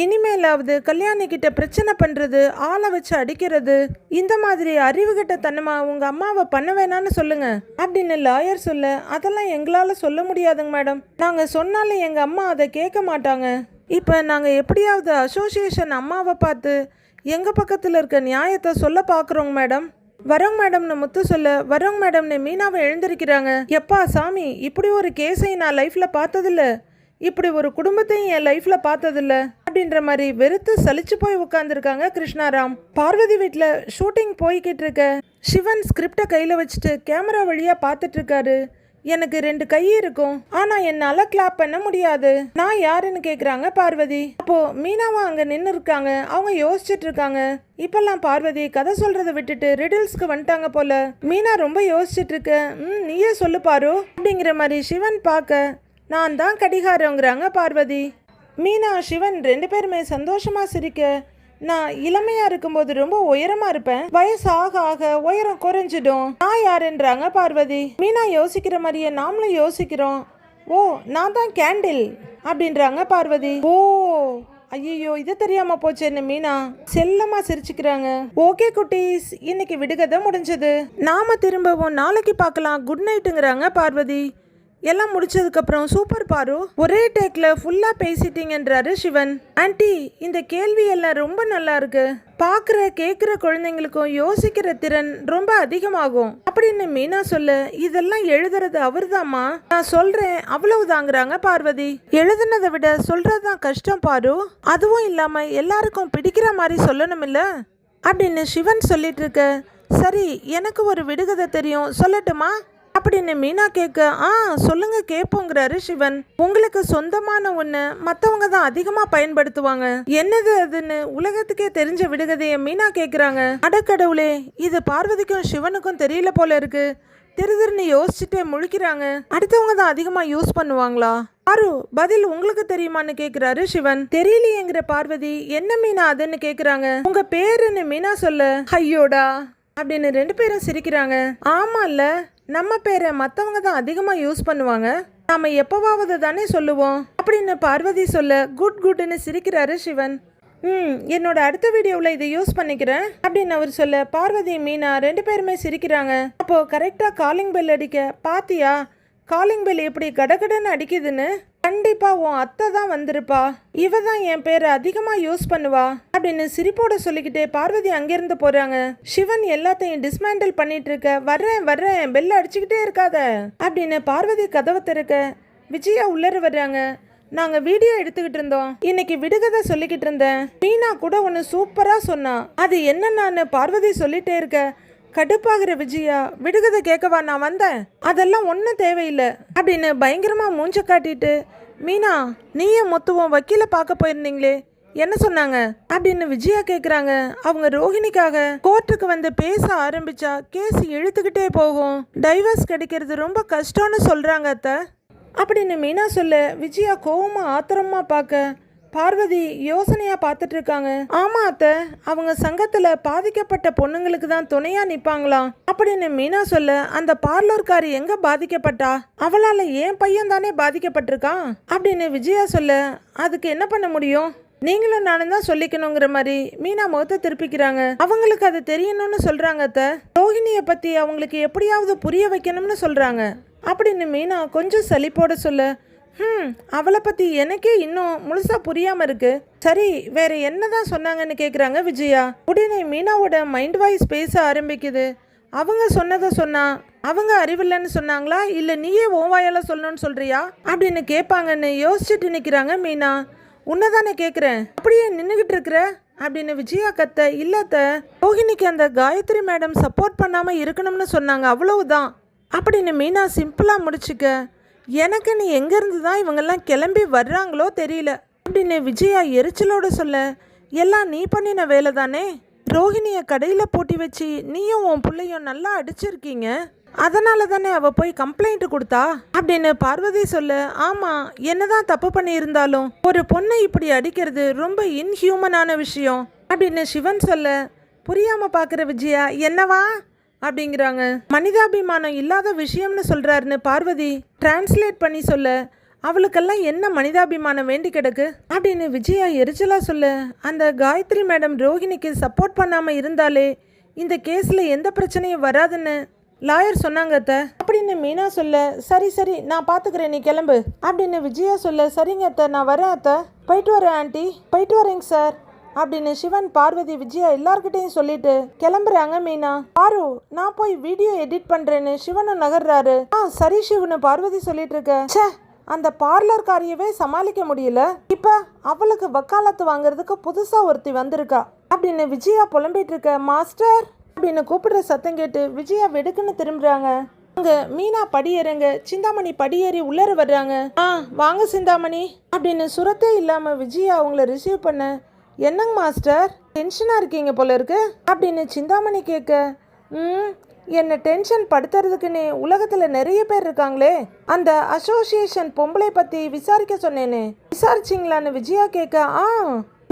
இனிமேலாவது கல்யாணி கிட்ட பிரச்சனை பண்ணுறது, ஆளை வச்சு அடிக்கிறது, இந்த மாதிரி அறிவுகிட்ட தன்னமா உங்கள் அம்மாவை பண்ண வேணான்னு சொல்லுங்க அப்படின்னு லாயர் சொல்ல, அதெல்லாம் எங்களால் சொல்ல முடியாதுங்க மேடம். நாங்கள் சொன்னாலும் எங்கள் அம்மா அதை கேட்க மாட்டாங்க. இப்போ நாங்கள் எப்படியாவது அசோசியேஷன் அம்மாவை பார்த்து எங்கள் பக்கத்தில் இருக்க நியாயத்தை சொல்ல பார்க்குறோங்க மேடம். வரோங்க மேடம்னு முத்து சொல்ல, வரோங்க மேடம்னு மீனாவை எழுந்திருக்கிறாங்க. எப்பா சாமி, இப்படி ஒரு கேஸை நான் லைஃப்பில் பார்த்ததில்ல, இப்படி ஒரு குடும்பத்தையும் என் லைஃப்பில் பார்த்ததில்ல அப்படின்ற மாதிரி வெறுத்து சலிச்சு போய் உட்காந்துருக்காங்க கிருஷ்ணாராம். பார்வதி வீட்டில் ஷூட்டிங் போய்கிட்டு இருக்க சிவன் ஸ்கிரிப்டை கையில் வச்சுட்டு கேமரா வழியாக பார்த்துட்டு இருக்காரு. எனக்கு 2 கை இருக்கும், ஆனா என்னால கிளாப் பண்ண முடியாது. நான் யாருன்னு கேக்குறாங்க பார்வதி. அப்போ மீனாவா அங்க நின்று இருக்காங்க. அவங்க யோசிச்சுட்டு இருக்காங்க. இப்பெல்லாம் பார்வதி கதை சொல்றதை விட்டுட்டு ரிடில்ஸ்க்கு வந்துட்டாங்க போல. மீனா ரொம்ப யோசிச்சுட்டு இருக்க, நீயே சொல்லு பாரு அப்படிங்கிற மாதிரி சிவன் பார்க்க, நான் தான் கடிகாரங்கிறாங்க பார்வதி. மீனா சிவன் 2 பேருமே சந்தோஷமா சிரிக்க, நான் இளமையா இருக்கும்போது ரொம்ப உயரமா இருப்பேன், வயசு ஆக ஆக உயரம் குறைஞ்சிடும். நான் யாருன்றாங்க பார்வதி. மீனா யோசிக்கிற மாதிரியே நாமளும் யோசிக்கிறோம். ஓ, நான் தான் கேண்டில் அப்படின்றாங்க பார்வதி. ஓ, ஐயோ, இது தெரியாம போச்சேன்னு மீனா செல்லமா சிரிச்சுக்கிறாங்க. ஓகே குட்டீஸ், இன்னைக்கு விடுகதை முடிஞ்சது. நாம திரும்பவும் நாளைக்கு பார்க்கலாம். குட் நைட்டுங்கிறாங்க பார்வதி. எல்லாம் முடிச்சதுக்கப்புறம் சூப்பர் பாரு, ஒரே டேக்ல ஃபுல்லா பேசிட்டீங்கன்றாரு சிவன். ஆன்ட்டி, இந்த கேள்வி எல்லாம் ரொம்ப நல்லா இருக்கு. பார்க்குற கேட்குற குழந்தைங்களுக்கும் யோசிக்கிற திறன் ரொம்ப அதிகமாகும் அப்படின்னு மீனா சொல்ல, இதெல்லாம் எழுதுறது அவர்தாம்மா, நான் சொல்றேன் அவ்வளவுதாங்கிறாங்க பார்வதி. எழுதுனதை விட சொல்றதுதான் கஷ்டம் பாரு, அதுவும் இல்லாம எல்லாருக்கும் பிடிக்கிற மாதிரி சொல்லணும் இல்ல அப்படின்னு சிவன் சொல்லிட்டு இருக்க, சரி எனக்கு ஒரு விடுகதை தெரியும், சொல்லட்டுமா அப்படின்னு மீனா கேட்க, சொல்லுங்க கேட்போங்கிறாரு சிவன். உங்களுக்கு சொந்தமான ஒண்ணு மற்றவங்க தான் அதிகமா பயன்படுத்துவாங்க, என்னது அதுன்னு உலகத்துக்கே தெரிஞ்ச விடுகதைய மீனா கேட்குறாங்க. அடக்கடவுளே, இது பார்வதிக்கும் சிவனுக்கும் தெரியல போல இருக்கு. திருதிருன்னு யோசிச்சுட்டே முழிக்கிறாங்க. அடுத்தவங்க தான் அதிகமா யூஸ் பண்ணுவாங்களா? பாரு, பதில் உங்களுக்கு தெரியுமான்னு கேக்குறாரு சிவன். தெரியலையேங்கிற பார்வதி, என்ன மீனா அதுன்னு கேக்குறாங்க. உங்க பேருன்னு மீனா சொல்ல, ஐயோடா அப்படின்னு 2 பேரும் சிரிக்கிறாங்க. ஆமா இல்ல, நம்ம பேரை மற்றவங்க தான் அதிகமாக யூஸ் பண்ணுவாங்க, நாம எப்பவாவது தானே சொல்லுவோம் அப்படின்னு பார்வதி சொல்ல, குட் குட்னு சிரிக்கிறாரு சிவன். என்னோட அடுத்த வீடியோவில் இதை யூஸ் பண்ணிக்கிறேன் அப்படின்னு அவர் சொல்ல, பார்வதி மீனா 2 பேருமே சிரிக்கிறாங்க. அப்போ கரெக்டாக காலிங் பெல் அடிக்க, பாத்தியா காலிங் பெல் எப்படி கடகடன்னு அடிக்குதுன்னு? கண்டிப்பா உன் அத்தை தான் வந்திருப்பா, இவ தான் என் பேரை அதிகமாக யூஸ் பண்ணுவா அப்படின்னு சிரிப்போட சொல்லிக்கிட்டே பார்வதி அங்கிருந்து போறாங்க. சிவன் எல்லாத்தையும் டிஸ்மேண்டில் பண்ணிட்டு இருக்க, வர்றேன் பெல்ல அடிச்சுக்கிட்டே இருக்காத அப்படின்னு பார்வதி கதவை திறக்க விஜயா உள்ளர வர்றாங்க. நாங்க வீடியோ எடுத்துக்கிட்டு இருந்தோம், இன்னைக்கு விடுகதை சொல்லிக்கிட்டு இருந்தேன். மீனா கூட ஒன்று சூப்பரா சொன்னா, அது என்னன்னு பார்வதி சொல்லிட்டே இருக்க கடுப்பாகிற விஜயா, விடுகதை கேட்கவா நான் வந்தேன், அதெல்லாம் ஒன்றும் தேவையில்லை அப்படின்னு பயங்கரமா மூஞ்ச காட்டிட்டு, மீனா நீயும் மொத்தவும் வக்கீல பார்க்க போயிருந்தீங்களே என்ன சொன்னாங்க அப்படின்னு விஜயா கேட்குறாங்க. அவங்க ரோஹிணிக்காக கோர்ட்டுக்கு வந்து பேச ஆரம்பிச்சா கேஸ் இழுத்துக்கிட்டே போகும், டைவர்ஸ் கிடைக்கிறது ரொம்ப கஷ்டம்னு சொல்றாங்க அத்தை அப்படின்னு மீனா சொல்ல விஜயா கோவமா ஆத்திரமா பார்க்க பார்வதி யோசனையா பார்த்துட்டு இருக்காங்க. ஆமா அத்தை, அவங்க சங்கத்துல பாதிக்கப்பட்ட பொண்ணுங்களுக்கு தான் துணையா நிப்பாங்களாம் அப்படின்னு மீனா சொல்ல, அந்த பார்லர்காரி எங்க பாதிக்கப்பட்டா, அவளால என் பையன் தானே பாதிக்கப்பட்டிருக்கான் அப்படின்னு விஜயா சொல்ல, அதுக்கு என்ன பண்ண முடியும், நீங்களும் நானும் தான் சொல்லிக்கணுங்கிற மாதிரி மீனா முகத்தை திருப்பிக்கிறாங்க. அவங்களுக்கு அது தெரியணும்னு சொல்றாங்க அத்தை, ரோஹிணியை பத்தி அவங்களுக்கு எப்படியாவது புரிய வைக்கணும்னு சொல்றாங்க அப்படின்னு மீனா கொஞ்சம் சலிப்போட சொல்ல, அவளை பற்றி எனக்கே இன்னும் முழுசாக புரியாமல் இருக்கு. சரி வேற என்னதான் சொன்னாங்கன்னு கேட்குறாங்க விஜயா. உடனே மீனாவோட மைண்ட் வாய்ஸ் பேச ஆரம்பிக்குது. அவங்க சொன்னதை சொன்னா அவங்க அறிவில்லைன்னு சொன்னாங்களா, இல்லை நீயே ஓவாயால சொல்லணும்னு சொல்றியா அப்படின்னு கேட்பாங்கன்னு யோசிச்சுட்டு நிற்கிறாங்க மீனா. உன்னதானே கேட்குறேன், அப்படியே நின்றுக்கிட்டு இருக்கிற அப்படின்னு விஜயா கத்த. இல்லத்த, ரோஹிணிக்கு அந்த காயத்ரி மேடம் சப்போர்ட் பண்ணாமல் இருக்கணும்னு சொன்னாங்க, அவ்வளவுதான் அப்படின்னு மீனா சிம்பிளாக முடிச்சுக்க. எனக்கு நீ எங்கேருந்து தான் இவங்கெல்லாம் கிளம்பி வர்றாங்களோ தெரியல அப்படின்னு விஜயா எரிச்சலோடு சொல்ல, எல்லாம் நீ பண்ணின வேலை தானே, ரோஹிணியை கடையில் பூட்டி வச்சு நீயும் உன் பிள்ளையும் நல்லா அடிச்சிருக்கீங்க, அதனால தானே அவள் போய் கம்ப்ளைண்ட் கொடுத்தா அப்படின்னு பார்வதி சொல்ல, ஆமாம் என்னதான் தப்பு பண்ணியிருந்தாலும் ஒரு பொண்ணை இப்படி அடிக்கிறது ரொம்ப இன்ஹியூமனான விஷயம் அப்படின்னு சிவன் சொல்ல, புரியாமல் பார்க்குற விஜயா என்னவா அப்படிங்கிறாங்க. மனிதாபிமானம் இல்லாத விஷயம்னு சொல்கிறாருன்னு பார்வதி டிரான்ஸ்லேட் பண்ணி சொல்ல, அவளுக்கெல்லாம் என்ன மனிதாபிமானம் வேண்டி கிடக்கு அப்படின்னு விஜயா எரிச்சலாக சொல்ல, அந்த காயத்ரி மேடம் ரோஹிணிக்கு சப்போர்ட் பண்ணாமல் இருந்தாலே இந்த கேஸில் எந்த பிரச்சனையும் வராதுன்னு லாயர் சொன்னாங்க அத்தை அப்படின்னு மீனா சொல்ல, சரி நான் பார்த்துக்கிறேன் நீ கிளம்பு அப்படின்னு விஜயா சொல்ல, சரிங்க அத்தை நான் வரேன் அத்தை, போயிட்டு வரேன் ஆண்டி, போயிட்டு வரேங்க சார் அப்படின்னு சிவன் பார்வதி விஜயா எல்லார்கிட்டையும் சொல்லிட்டு கிளம்புறாங்க. மீனா, பாரு நான் போய் வீடியோ எடிட் பண்றேன்னு சிவனும் நகர்றாரு. சரி சிவனு பார்வதி சொல்லிட்டு இருக்க, ச்சே அந்த பார்லர்காரியவே சமாளிக்க முடியல, இப்ப அவளுக்கு வக்காலத்து வாங்குறதுக்கு புதுசா ஒருத்தி வந்திருக்கா அப்படின்னு விஜயா புலம்பிட்டு இருக்க. மாஸ்டர் அப்படின்னு கூப்பிடுற சத்தம் கேட்டு விஜயா வெடுக்குன்னு திரும்புறாங்க. அங்க மீனா படியேறங்க, சிந்தாமணி படியேறி உள்ளர வர்றாங்க. வாங்க சிந்தாமணி அப்படின்னு சுரத்தே இல்லாம விஜயா அவங்கள ரிசீவ் பண்ண, என்னங்க மாஸ்டர் டென்ஷனாக இருக்கீங்க போல இருக்கு அப்படின்னு சிந்தாமணி கேட்க, என்னை டென்ஷன் படுத்துறதுக்குன்னு உலகத்தில் நிறைய பேர் இருக்காங்களே, அந்த அசோசியேஷன் பொம்பளை பற்றி விசாரிக்க சொன்னேனே விசாரிச்சிங்களான்னு விஜயா கேட்க,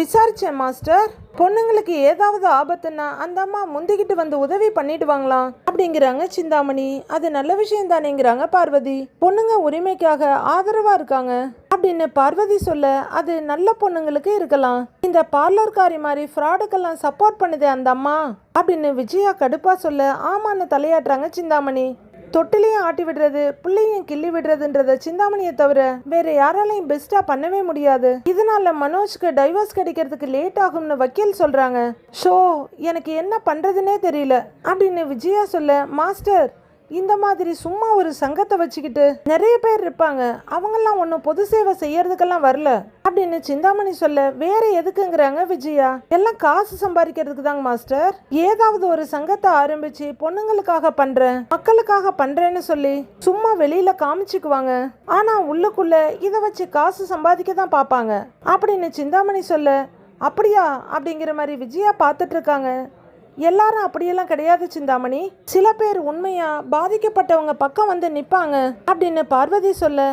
விசாரிச்சேன் மாஸ்டர், பொண்ணுங்களுக்கு ஏதாவது ஆபத்துன்னா அந்த அம்மா முந்திக்கிட்டு வந்து உதவி பண்ணிடுவாங்களாம் அப்படிங்கிறாங்க சிந்தாமணி. அது நல்ல விஷயம் தானேங்கிறாங்க பார்வதி. பொண்ணுங்க உரிமைக்காக ஆதரவா இருக்காங்க அப்படின்னு பார்வதி சொல்ல, அது நல்ல பொண்ணுங்களுக்கு இருக்கலாம், இந்த பார்லர்காரி மாதிரி ஃப்ராடுக்கெல்லாம் சப்போர்ட் பண்ணுதே அந்த அம்மா அப்படின்னு விஜயா கடுப்பா சொல்ல, ஆமான்னு தலையாட்டுறாங்க சிந்தாமணி. தொட்டிலையும் ஆட்டி விடுறது பிள்ளையும் கிள்ளி விடுறதுன்றத சிந்தாமணியை தவிர வேற யாராலையும் பெஸ்டா பண்ணவே முடியாது. இதனால மனோஜ்க்கு டைவர்ஸ் கிடைக்கிறதுக்கு லேட் ஆகும்னு வக்கீல் சொல்றாங்க. ஷோ எனக்கு என்ன பண்றதுன்னே தெரியல அப்படின்னு விஜயா சொல்ல, மாஸ்டர் இந்த மாதிரி சும்மா ஒரு சங்கத்தை வச்சுக்கிட்டு நிறைய பேர் இருப்பாங்க, அவங்கெல்லாம் ஒன்றும் பொது சேவை செய்யறதுக்கெல்லாம் வரல அப்படின்னு சிந்தாமணி சொல்ல, வேற எதுக்குங்கிறாங்க விஜயா. எல்லாம் காசு சம்பாதிக்கிறதுக்கு தாங்க மாஸ்டர், ஏதாவது ஒரு சங்கத்தை ஆரம்பிச்சு பொண்ணுங்களுக்காக பண்றேன் மக்களுக்காக பண்றேன்னு சொல்லி சும்மா வெளியில காமிச்சுக்குவாங்க, ஆனா உள்ளுக்குள்ள இதை வச்சு காசு சம்பாதிக்க தான் பார்ப்பாங்க அப்படின்னு சிந்தாமணி சொல்ல, அப்படியா அப்படிங்கிற மாதிரி விஜயா பார்த்துட்டு இருக்காங்க. எல்லாரும் அப்படியெல்லாம் கிடையாது சிந்தாமணி, சில பேர் உண்மையா பாதிக்கப்பட்டவங்க பக்கம் வந்து நிற்பாங்க அப்படின்னு பார்வதி சொல்ல,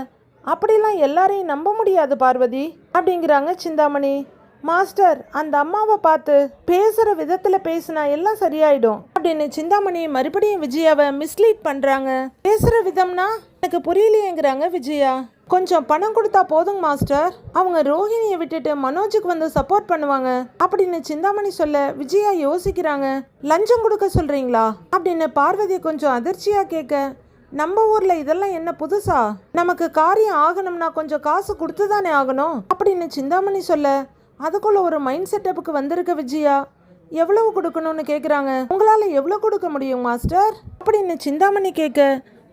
அப்படிலாம் எல்லாரையும் நம்ப முடியாது பார்வதி அப்படிங்கிறாங்க சிந்தாமணி. மாஸ்டர் அந்த அம்மாவை பார்த்து பேசுகிற விதத்தில் பேசினா எல்லாம் சரியாயிடும் அப்படின்னு சிந்தாமணி மறுபடியும் விஜயாவை மிஸ்லீட் பண்ணுறாங்க. பேசுகிற விதம்னா எனக்கு புரியலையேங்கிறாங்க விஜயா. கொஞ்சம் பணம் கொடுத்தா போதுங்க மாஸ்டர், அவங்க ரோஹிணியை விட்டுட்டு மனோஜுக்கு வந்து சப்போர்ட் பண்ணுவாங்க அப்படின்னு சிந்தாமணி சொல்ல, விஜயா யோசிக்கிறாங்க. லஞ்சம் கொடுக்க சொல்றீங்களா அப்படின்னு பார்வதி கொஞ்சம் அதிர்ச்சியா கேட்க, நம்ம ஊர்ல இதெல்லாம் என்ன புதுசா, நமக்கு காரியம் ஆகணும்னா கொஞ்சம் காசு கொடுத்து தானே ஆகணும் அப்படின்னு சிந்தாமணி சொல்ல, அதுக்குள்ள ஒரு மைண்ட் செட்டப்புக்கு வந்திருக்க விஜயா. எவ்வளவு கொடுக்கணும்னு கேட்குறாங்க. உங்களால் எவ்வளோ கொடுக்க முடியும் மாஸ்டர் அப்படின்னு சிந்தாமணி கேட்க,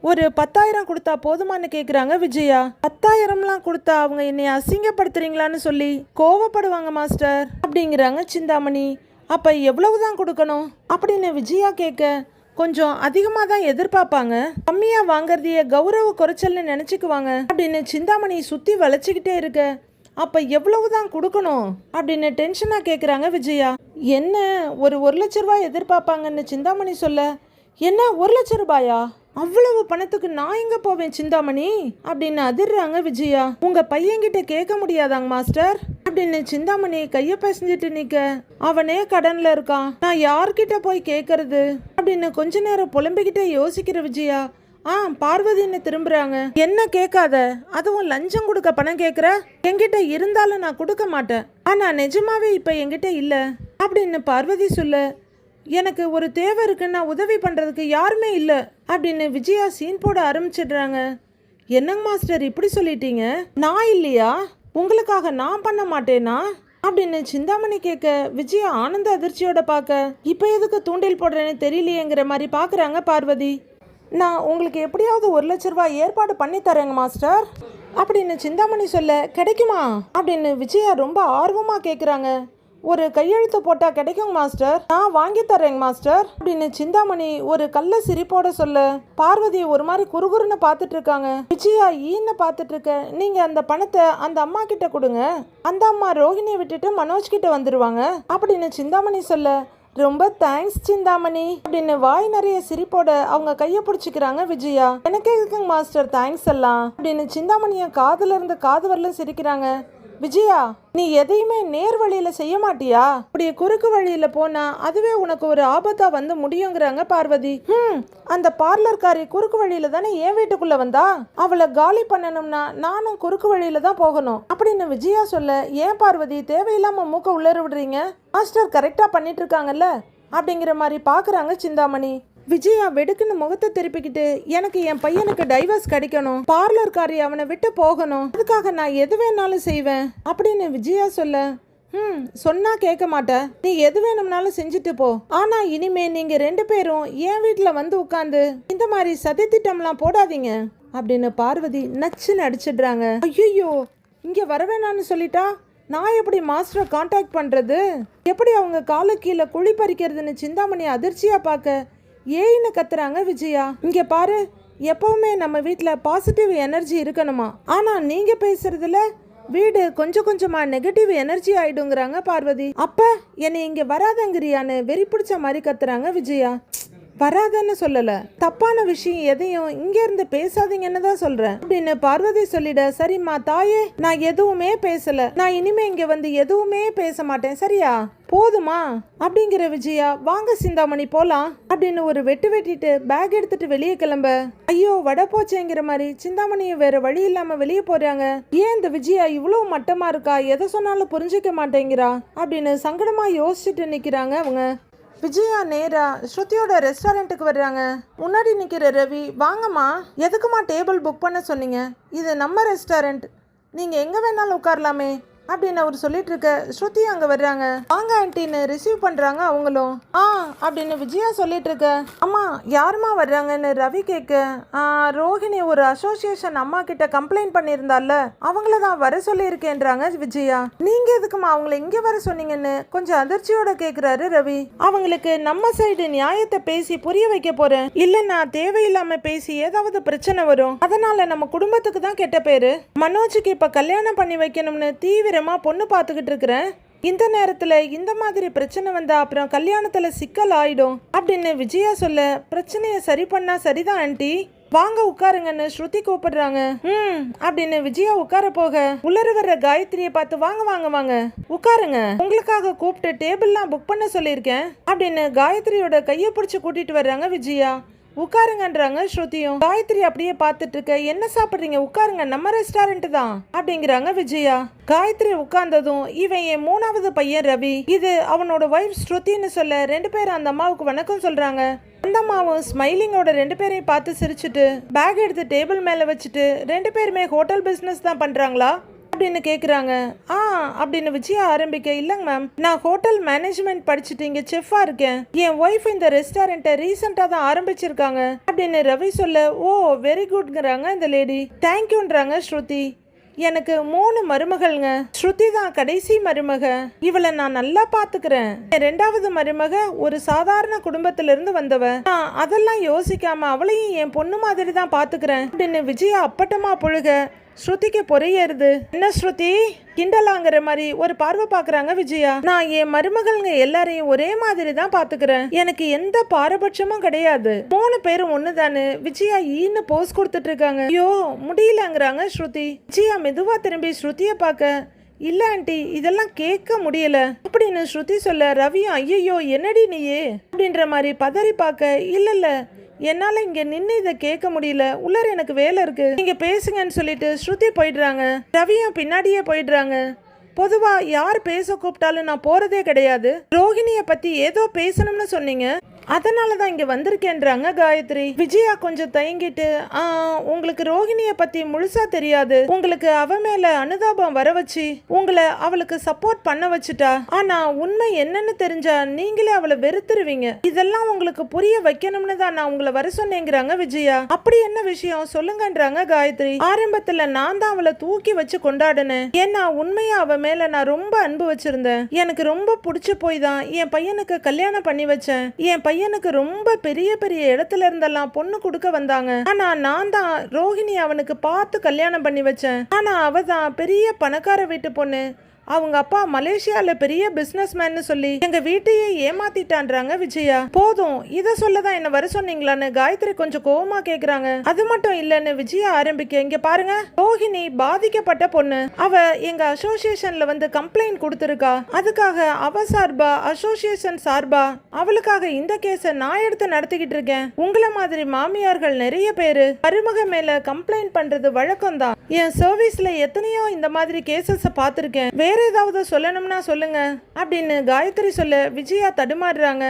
ஒரு 10,000 கொடுத்தா போதுமான்னு கேட்குறாங்க விஜயா. 10,000லாம் கொடுத்தா அவங்க என்னை அசிங்கப்படுத்துறீங்களான்னு சொல்லி கோவப்படுவாங்க மாஸ்டர் அப்படிங்கிறாங்க சிந்தாமணி. அப்போ எவ்வளவு தான் கொடுக்கணும் அப்படின்னு விஜயா கேட்க, கொஞ்சம் அதிகமாக தான் எதிர்பார்ப்பாங்க, கம்மியாக வாங்குறதையே கௌரவ குறைச்சல்னு நினச்சிக்குவாங்க அப்படின்னு சிந்தாமணி சுற்றி வளைச்சிக்கிட்டே இருக்க, அப்போ எவ்வளவு தான் கொடுக்கணும் அப்படின்னு டென்ஷனாக கேட்குறாங்க விஜயா. என்ன ஒரு லட்ச ரூபாய் எதிர்பார்ப்பாங்கன்னு சிந்தாமணி சொல்ல, என்ன 1 லட்ச ரூபாயா? அவ்வளவு பணத்துக்கு நான் எங்கே போவேன் சிந்தாமணி அப்படின்னு அதிர்றாங்க விஜயா. உங்கள் பையன்கிட்ட கேட்க முடியாதாங்க மாஸ்டர் அப்படின்னு சிந்தாமணி கையை பேசிஞ்சிட்டு நிற்க, அவனே கடனில் இருக்கான், நான் யார்கிட்ட போய் கேட்கறது அப்படின்னு கொஞ்ச நேரம் புலம்பிக்கிட்டே யோசிக்கிற விஜயா. பார்வதின்னு திரும்புறாங்க. என்ன கேட்காத, அதுவும் லஞ்சம் கொடுக்க பணம் கேட்குற? என்கிட்ட இருந்தாலும் நான் கொடுக்க மாட்டேன், ஆனால் நிஜமாவே இப்போ என்கிட்ட இல்லை அப்படின்னு பார்வதி சொல்ல, எனக்கு ஒரு தேவை இருக்குன்னா உதவி பண்ணுறதுக்கு யாருமே இல்லை அப்படின்னு விஜயா சீன் போட ஆரம்பிச்சிடுறாங்க. என்னங்க மாஸ்டர் இப்படி சொல்லிட்டீங்க? நான் இல்லையா? உங்களுக்காக நான் பண்ண மாட்டேனா அப்படின்னு சிந்தாமணி கேட்க, விஜயா ஆனந்த அதிர்ச்சியோட பார்க்க, இப்போ எதுக்கு தூண்டில் போடுறேன்னு தெரியலையேங்கிற மாதிரி பார்க்குறாங்க பார்வதி. நான் உங்களுக்கு எப்படியாவது 1 லட்ச ரூபாய் ஏற்பாடு பண்ணி தரேங்க மாஸ்டர் அப்படின்னு சிந்தாமணி சொல்ல, கிடைக்குமா அப்படின்னு விஜயா ரொம்ப ஆர்வமாக கேட்குறாங்க. ஒரு கையெழுத்து போட்டால் கிடைக்கும் மாஸ்டர், நான் வாங்கி தரேங்க மாஸ்டர் அப்படின்னு சிந்தாமணி ஒரு கள்ள சிரிப்போட சொல்ல, பார்வதி ஒரு மாதிரி குறுகுறுன்னு பார்த்துட்டு இருக்காங்க. விஜயா ஈன்னு பார்த்துட்டு இருக்க, நீங்கள் அந்த பணத்தை அந்த அம்மா கிட்ட கொடுங்க, அந்த அம்மா ரோஹிணியை விட்டுட்டு மனோஜ் கிட்ட வந்துடுவாங்க அப்படின்னு சிந்தாமணி சொல்ல, ரொம்ப தேங்க்ஸ் சிந்தாமணி அப்படின்னு வாய் நிறைய சிரிப்போட அவங்க கையை பிடிச்சிக்கிறாங்க விஜயா. எனக்கு எதுக்குங்க மாஸ்டர் தேங்க்ஸ் எல்லாம் அப்படின்னு சிந்தாமணியை காதுல இருந்து காது வரலும் சிரிக்கிறாங்க. விஜயா, நீ எதையுமே நேர் வழியில செய்ய மாட்டியா? அப்படி குறுக்கு வழியில போனா அதுவே உனக்கு ஒரு ஆபத்தா வந்து முடியுங்கிறாங்க பார்வதி. அந்த பார்லர்காரி குறுக்கு வழியில தானே என் வீட்டுக்குள்ள வந்தா, அவளை காலி பண்ணணும்னா நானும் குறுக்கு வழியில தான் போகணும் அப்படின்னு விஜயா சொல்ல, ஏன் பார்வதி தேவையில்லாம மூக்க உள்ளர விடுறீங்க? மாஸ்டர் கரெக்டா பண்ணிட்டு இருக்காங்கல்ல அப்படிங்கிற மாதிரி பாக்குறாங்க சிந்தாமணி. விஜயா வெடுக்குன்னு முகத்தை திருப்பிக்கிட்டு, எனக்கு என் பையனுக்கு டைவர்ஸ் கிடைக்கணும், பார்லர்காரி அவனை விட்டு போகணும், அதுக்காக நான் எது வேணாலும் செய்வேன் அப்படின்னு விஜயா சொல்ல, சொன்னா கேட்க மாட்டேன், நீ எது வேணும்னாலும் செஞ்சுட்டு போ, ஆனா இனிமே நீங்க 2 பேரும் என் வீட்டுல வந்து உட்காந்து இந்த மாதிரி சதி திட்டம்லாம் போடாதீங்க அப்படின்னு பார்வதி நச்சுன்னு அடிச்சிடுறாங்க. ஐயோ, இங்க வரவேணான்னு சொல்லிட்டா நான் எப்படி மாஸ்டரை கான்டாக்ட் பண்றது, எப்படி அவங்க காலு கீழே குழி பறிக்கிறதுன்னு சிந்தாமணி அதிர்ச்சியா பார்க்க, ஏன்னு கத்துறாங்க விஜயா. இங்க பாரு, எப்பவுமே நம்ம வீட்டில் பாசிட்டிவ் எனர்ஜி இருக்கணுமா, ஆனா நீங்க பேசுறதுல வீடு கொஞ்சம் கொஞ்சமா நெகட்டிவ் எனர்ஜி ஆயிடுங்கிறாங்க பார்வதி. அப்ப என்னை இங்க வராதங்கிறியான்னு வெறி பிடிச்ச மாதிரி கத்துறாங்க விஜயா. வராதன்னு சொல்லல, தப்பான விஷயம் எதையும் இங்க இருந்து பேசாதீங்கன்னு தான் சொல்றேன் அப்படின்னு பார்வதி சொல்லிட, சரிம்மா தாயே, நான் எதுவுமே பேசல, நான் இனிமே இங்க வந்து எதுவுமே பேச மாட்டேன், சரியா? போதுமா அப்படிங்கிற விஜயா, வாங்க சிந்தாமணி போலாம் அப்படின்னு ஒரு வெட்டிட்டு பேக் எடுத்துட்டு வெளியே கிளம்ப, ஐயோ வடை போச்சேங்கிற மாதிரி சிந்தாமணியும் வேற வழி இல்லாம வெளியே போறாங்க. ஏன் இந்த விஜயா இவ்வளவு மட்டமா இருக்கா, எதை சொன்னாலும் புரிஞ்சிக்க மாட்டேங்கிறா அப்படின்னு சங்கடமா யோசிச்சுட்டு நிக்கிறாங்க அவங்க. விஜயா நேரா ஸ்ருதியோட ரெஸ்டாரண்ட்டுக்கு வர்றாங்க. முன்னாடி நிற்கிற ரவி, வாங்கம்மா, எதுக்குமா டேபிள் புக் பண்ண சொன்னீங்க, இது நம்ம ரெஸ்டாரண்ட், நீங்கள் எங்கே வேணாலும் உட்காரலாமே அப்படின்னு அவர் சொல்லிட்டு இருக்க, ஸ்ருதி அங்கே வர்றாங்க. வாங்க ஆன்ட்டின்னு ரிசீவ் பண்ணுறாங்க அவங்களும். அப்படின்னு விஜயா சொல்லிட்டு இருக்க, அம்மா யாருமா வர்றாங்கன்னு ரவி கேட்க, ரோஹிணி ஒரு அசோசியேஷன் அம்மா கிட்ட கம்ப்ளைண்ட் பண்ணியிருந்தால, அவங்கள தான் வர சொல்லியிருக்கேன்றாங்க விஜயா. நீங்க எதுக்குமா அவங்கள இங்கே வர சொன்னீங்கன்னு கொஞ்சம் அதிர்ச்சியோட கேட்குறாரு ரவி. அவங்களுக்கு நம்ம சைடு நியாயத்தை பேசி புரிய வைக்க போறேன், இல்லைன்னா தேவையில்லாம பேசி ஏதாவது பிரச்சனை வரும், அதனால நம்ம குடும்பத்துக்கு தான் கெட்ட பேரு. மனோஜுக்கு இப்ப கல்யாணம் பண்ணி வைக்கணும்னு தீவிரமா பொண்ணு பார்த்துக்கிட்டு இருக்கிறேன், இந்த நேரத்துல இந்த மாதிரி பிரச்சனை வந்தா அப்புறம் கல்யாணத்துல சிக்கல் ஆயிடும் அப்படின்னு விஜயா சொல்ல, பிரச்சனையை சரி பண்ணா சரிதான் ஆண்டி, வாங்க உட்காருங்கன்னு ஸ்ருதி கூப்பிடுறாங்க. அப்படின்னு விஜயா உட்கார போக, உள்ளர வர்ற காயத்ரியை பார்த்து, வாங்க வாங்க வாங்க உட்காருங்க, உங்களுக்காக கூப்பிட்டு டேபிள்லாம் புக் பண்ண சொல்லியிருக்கேன் அப்படின்னு காயத்ரியோட கையை பிடிச்சி கூட்டிட்டு வர்றாங்க விஜயா. உட்காருங்கன்றாங்க ஸ்ருதியும். காயத்ரி அப்படியே பார்த்துட்டு இருக்க, என்ன சாப்பிட்றீங்க, உட்காருங்க, நம்ம ரெஸ்டாரண்ட் தான் அப்படிங்கிறாங்க விஜயா. காயத்ரி உட்கார்ந்ததும், இவன் என் 3வது பையன் ரவி, இது அவனோட ஒய்ஃப் ஸ்ருதின்னு சொல்ல 2 பேரும் அந்த அம்மாவுக்கு வணக்கம் சொல்றாங்க. அந்த அம்மாவும் ஸ்மைலிங்கோட 2 பேரையும் பார்த்து சிரிச்சுட்டு பேக் எடுத்து டேபிள் மேல வச்சுட்டு, 2 பேருமே ஹோட்டல் பிசினஸ் தான் பண்றாங்களா அப்படின்னு கேக்குறாங்க. அப்படின்னு விஜயா ஆரம்பிக்க, இல்லைங்க மேம், நான் ஹோட்டல் மேனேஜ்மெண்ட் படிச்சுட்டு இங்க செஃப்பா இருக்கேன். என் ஒய்ஃப் இந்த ரெஸ்டாரண்ட்டை ரீசெண்டா தான் ஆரம்பிச்சிருக்காங்க அப்படின்னு ரவி சொல்ல, ஓ வெரி குட்ங்கிறாங்க இந்த லேடி. தேங்க்யூன்றாங்க ஸ்ருதி. எனக்கு 3 மருமகள்ங்க. ஸ்ருதி தான் கடைசி மருமக. இவளை நான் நல்லா பாத்துக்கிறேன். என் 2வது மருமக ஒரு சாதாரண குடும்பத்துல இருந்து வந்தவ. நான் அதெல்லாம் யோசிக்காம அவளையும் என் பொண்ணு மாதிரி தான் பாத்துக்கிறேன் அப்படின்னு விஜயா அப்பட்டமா புழுக ஸ்ருதிக்கு பொறையேறுது. என்ன ஸ்ருதி, கிண்டலாங்கிற மாதிரி ஒரு பார்வை பாக்குறாங்க விஜயா. நான் என் மருமகள்ங்க எல்லாரையும் ஒரே மாதிரி தான் பாத்துக்கிறேன். எனக்கு எந்த பாரபட்சமும் கிடையாது. 3 பேரும் ஒண்ணுதானு விஜயா ஈன்னு போஸ் கொடுத்துட்டு இருக்காங்க. ஐயோ முடியலங்கிறாங்க ஸ்ருதி. விஜயா மெதுவா திரும்பி ஸ்ருதிய பாக்க, இல்ல ஆண்டி இதெல்லாம் கேட்க முடியல அப்படின்னு ஸ்ருதி சொல்ல, ரவியும் ஐயோ என்னடி நீயே அப்படின்ற மாதிரி பதறி பார்க்க, இல்ல என்னால இங்க நின்று இதை கேட்க முடியல, உள்ளார எனக்கு வேலை இருக்கு, நீங்க பேசுங்கன்னு சொல்லிட்டு ஸ்ருதி போயிடுறாங்க. ரவியும் பின்னாடியே போயிடுறாங்க. பொதுவா யார் பேச கூப்பிட்டாலும் நான் போறதே கிடையாது. ரோஹிணிய பத்தி ஏதோ பேசணும்னு சொன்னீங்க, அதனால தான் இங்க வந்திருக்கேன்றாங்க காயத்ரி. விஜயா கொஞ்சம் தயங்கிட்டு, உங்களுக்கு ரோஹிணிய பத்தி முழுசா தெரியாது, உங்களுக்கு அவ மேல அனுதாபம் வர வச்சு உங்களை அவளுக்கு சப்போர்ட் பண்ண வச்சுட்டா. ஆனா உண்மை என்னன்னு தெரிஞ்சா நீங்களே அவளை வெறுத்துருவீங்க. இதெல்லாம் உங்களுக்கு புரிய வைக்கணும்னு தான் நான் உங்களை வர சொன்னேங்கிறாங்க விஜயா. அப்படி என்ன விஷயம் சொல்லுங்கன்றாங்க காயத்ரி. ஆரம்பத்துல நான் தான் அவளை தூக்கி வச்சு கொண்டாடினேன். ஏன்னா உண்மையா அவ மேல நான் ரொம்ப அன்பு வச்சிருந்தேன். எனக்கு ரொம்ப பிடிச்சு போய் தான் என் பையனுக்கு கல்யாணம் பண்ணி வச்சேன். என் பையனுக்கு ரொம்ப பெரிய பெரிய இடத்துல இருந்தெல்லாம் பொண்ணு கொடுக்க வந்தாங்க. ஆனா நான் தான் ரோஹிணி அவனுக்கு பார்த்து கல்யாணம் பண்ணி வச்சேன். ஆனா அவ தான் பெரிய பணக்கார வீட்டு பொண்ணு. அவங்க அப்பா மலேசியால பெரிய பிசினஸ் மேன்னு சொல்லி எங்க வீட்டையே ஏமாத்திட்டான்றாங்க விஜயா. போதும் இத சொல்லதான் என்ன வர சொன்னீங்களான்னு காயத்ரி கொஞ்சம் கோவமா கேக்குறாங்க. அது மட்டும் இல்லன்னு விஜயா ஆரம்பிக்க, இங்க பாருங்க, ரோஹிணி பாதிக்கப்பட்ட பொண்ணு. அவ எங்க அசோசியேஷன்ல வந்து கம்ப்ளைண்ட் கொடுத்திருக்கா. அதுக்காக அவ சார்பா அசோசியேஷன் சார்பா அவளுக்காக இந்த கேஸ நான் எடுத்து நடத்திக்கிட்டு இருக்கேன். உங்கள மாதிரி மாமியார்கள் நிறைய பேரு மருமக மேல கம்ப்ளைண்ட் பண்றது வழக்கம் தான். என் சர்வீஸ்ல எத்தனையோ இந்த மாதிரி கேசஸ் பார்த்திருக்கேன். வேற ஏதாவது சொல்லணும்னா சொல்லுங்க அப்படின்னு காயத்ரி சொல்ல விஜயா தடுமாறுறாங்க.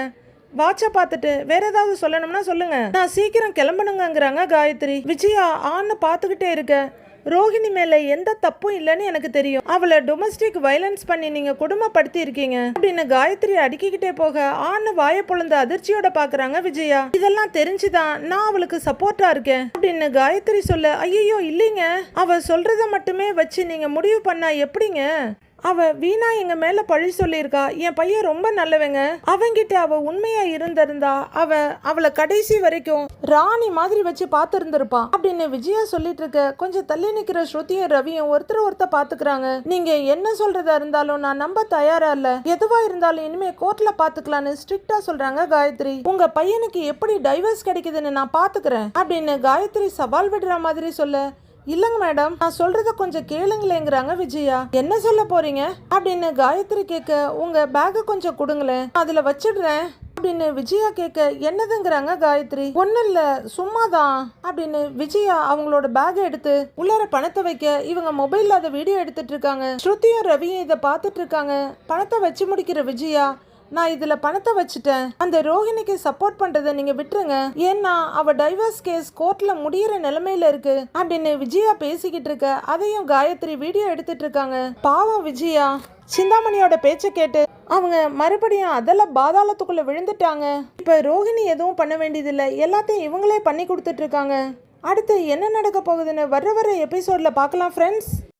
வாட்ச பார்த்துட்டு வேற ஏதாவது சொல்லணும்னா சொல்லுங்க, நான் சீக்கிரம் கிளம்பணுங்கிறாங்க காயத்ரி. விஜயா ஆன்னு பார்த்துக்கிட்டே இருக்க, ரோஹிணி மேல எந்த தப்பும் இல்லைன்னு எனக்கு தெரியும். அவளை டொமஸ்டிக் வயலன்ஸ் பண்ணி நீங்க கொடுமைப்படுத்தி இருக்கீங்க அப்படின்னு காயத்ரி அடிக்கிட்டே போக ஆன்னு வாய பொழுந்த அதிர்ச்சியோட பாக்குறாங்க விஜயா. இதெல்லாம் தெரிஞ்சுதான் நான் அவளுக்கு சப்போர்ட்டா இருக்கேன் அப்படின்னு காயத்ரி சொல்ல, ஐயோ இல்லைங்க, அவ சொல்றத மட்டுமே வச்சு நீங்க முடிவு பண்ணா எப்படிங்க? அவ வீணா எங்க மேல பழி சொல்லியிருக்கா. என் பையன் ரொம்ப நல்லவங்க. அவங்கிட்ட அவ உண்மையா இருந்திருந்தா அவளை கடைசி வரைக்கும் ராணி மாதிரி வச்சு பார்த்திருந்திருப்பான் அப்படின்னு விஜயா சொல்லிட்டு இருக்க, கொஞ்சம் தள்ளி நிக்கிற ஸ்ருதியும் ரவியும் ஒருத்தர் பாத்துக்கிறாங்க. நீங்க என்ன சொல்றதா இருந்தாலும் நான் நம்ப தயாரா இல்ல. எதுவா இருந்தாலும் இனிமே கோர்ட்ல பாத்துக்கலான்னு ஸ்ட்ரிக்டா சொல்றாங்க காயத்ரி. உங்க பையனுக்கு எப்படி டைவர்ஸ் கிடைக்குதுன்னு நான் பாத்துக்கிறேன் அப்படின்னு காயத்ரி சவால் விடுற மாதிரி சொல்ல, இல்லங்க மேடம், நான் சொல்றத கொஞ்சம் கேளுங்களேங்கிறாங்க விஜயா. என்ன சொல்ல போறீங்க அப்படின்னு காயத்ரி கேட்க, உங்க பேக்க கொஞ்சம் கொடுங்களேன், அதுல வச்சிடுறேன் அப்படின்னு விஜயா கேட்க, என்னதுங்கிறாங்க காயத்ரி. ஒன்னும் இல்ல சும்மாதான் அப்படின்னு விஜயா அவங்களோட பேக்கை எடுத்து உள்ளார பணத்தை வைக்க, இவங்க மொபைல்ல அதை வீடியோ எடுத்துட்டு இருக்காங்க. ஸ்ருதியும் ரவியும் இதை பார்த்துட்டு இருக்காங்க. பணத்தை வச்சு முடிக்கிற விஜயா, நான் இதுல பணத்தை வச்சுட்டேன், அந்த ரோஹிணிக்கு சப்போர்ட் பண்றதை நீங்க விட்டுருங்க, ஏன்னா அவ டைவர்ஸ் கேஸ் கோர்ட்ல முடியிற நிலைமையில இருக்கு அப்படின்னு விஜயா பேசிக்கிட்டு இருக்க, அதையும் காயத்ரி வீடியோ எடுத்துட்டு இருக்காங்க. பாவம் விஜயா. சிந்தாமணியோட பேச்சை கேட்டு அவங்க மறுபடியும் அதெல்லாம் பாதாளத்துக்குள்ள விழுந்துட்டாங்க. இப்ப ரோஹிணி எதுவும் பண்ண வேண்டியதில்லை, எல்லாத்தையும் இவங்களே பண்ணி கொடுத்துட்டு இருக்காங்க. அடுத்து என்ன நடக்க போகுதுன்னு வர எபிசோட்ல பார்க்கலாம் ஃப்ரெண்ட்ஸ்.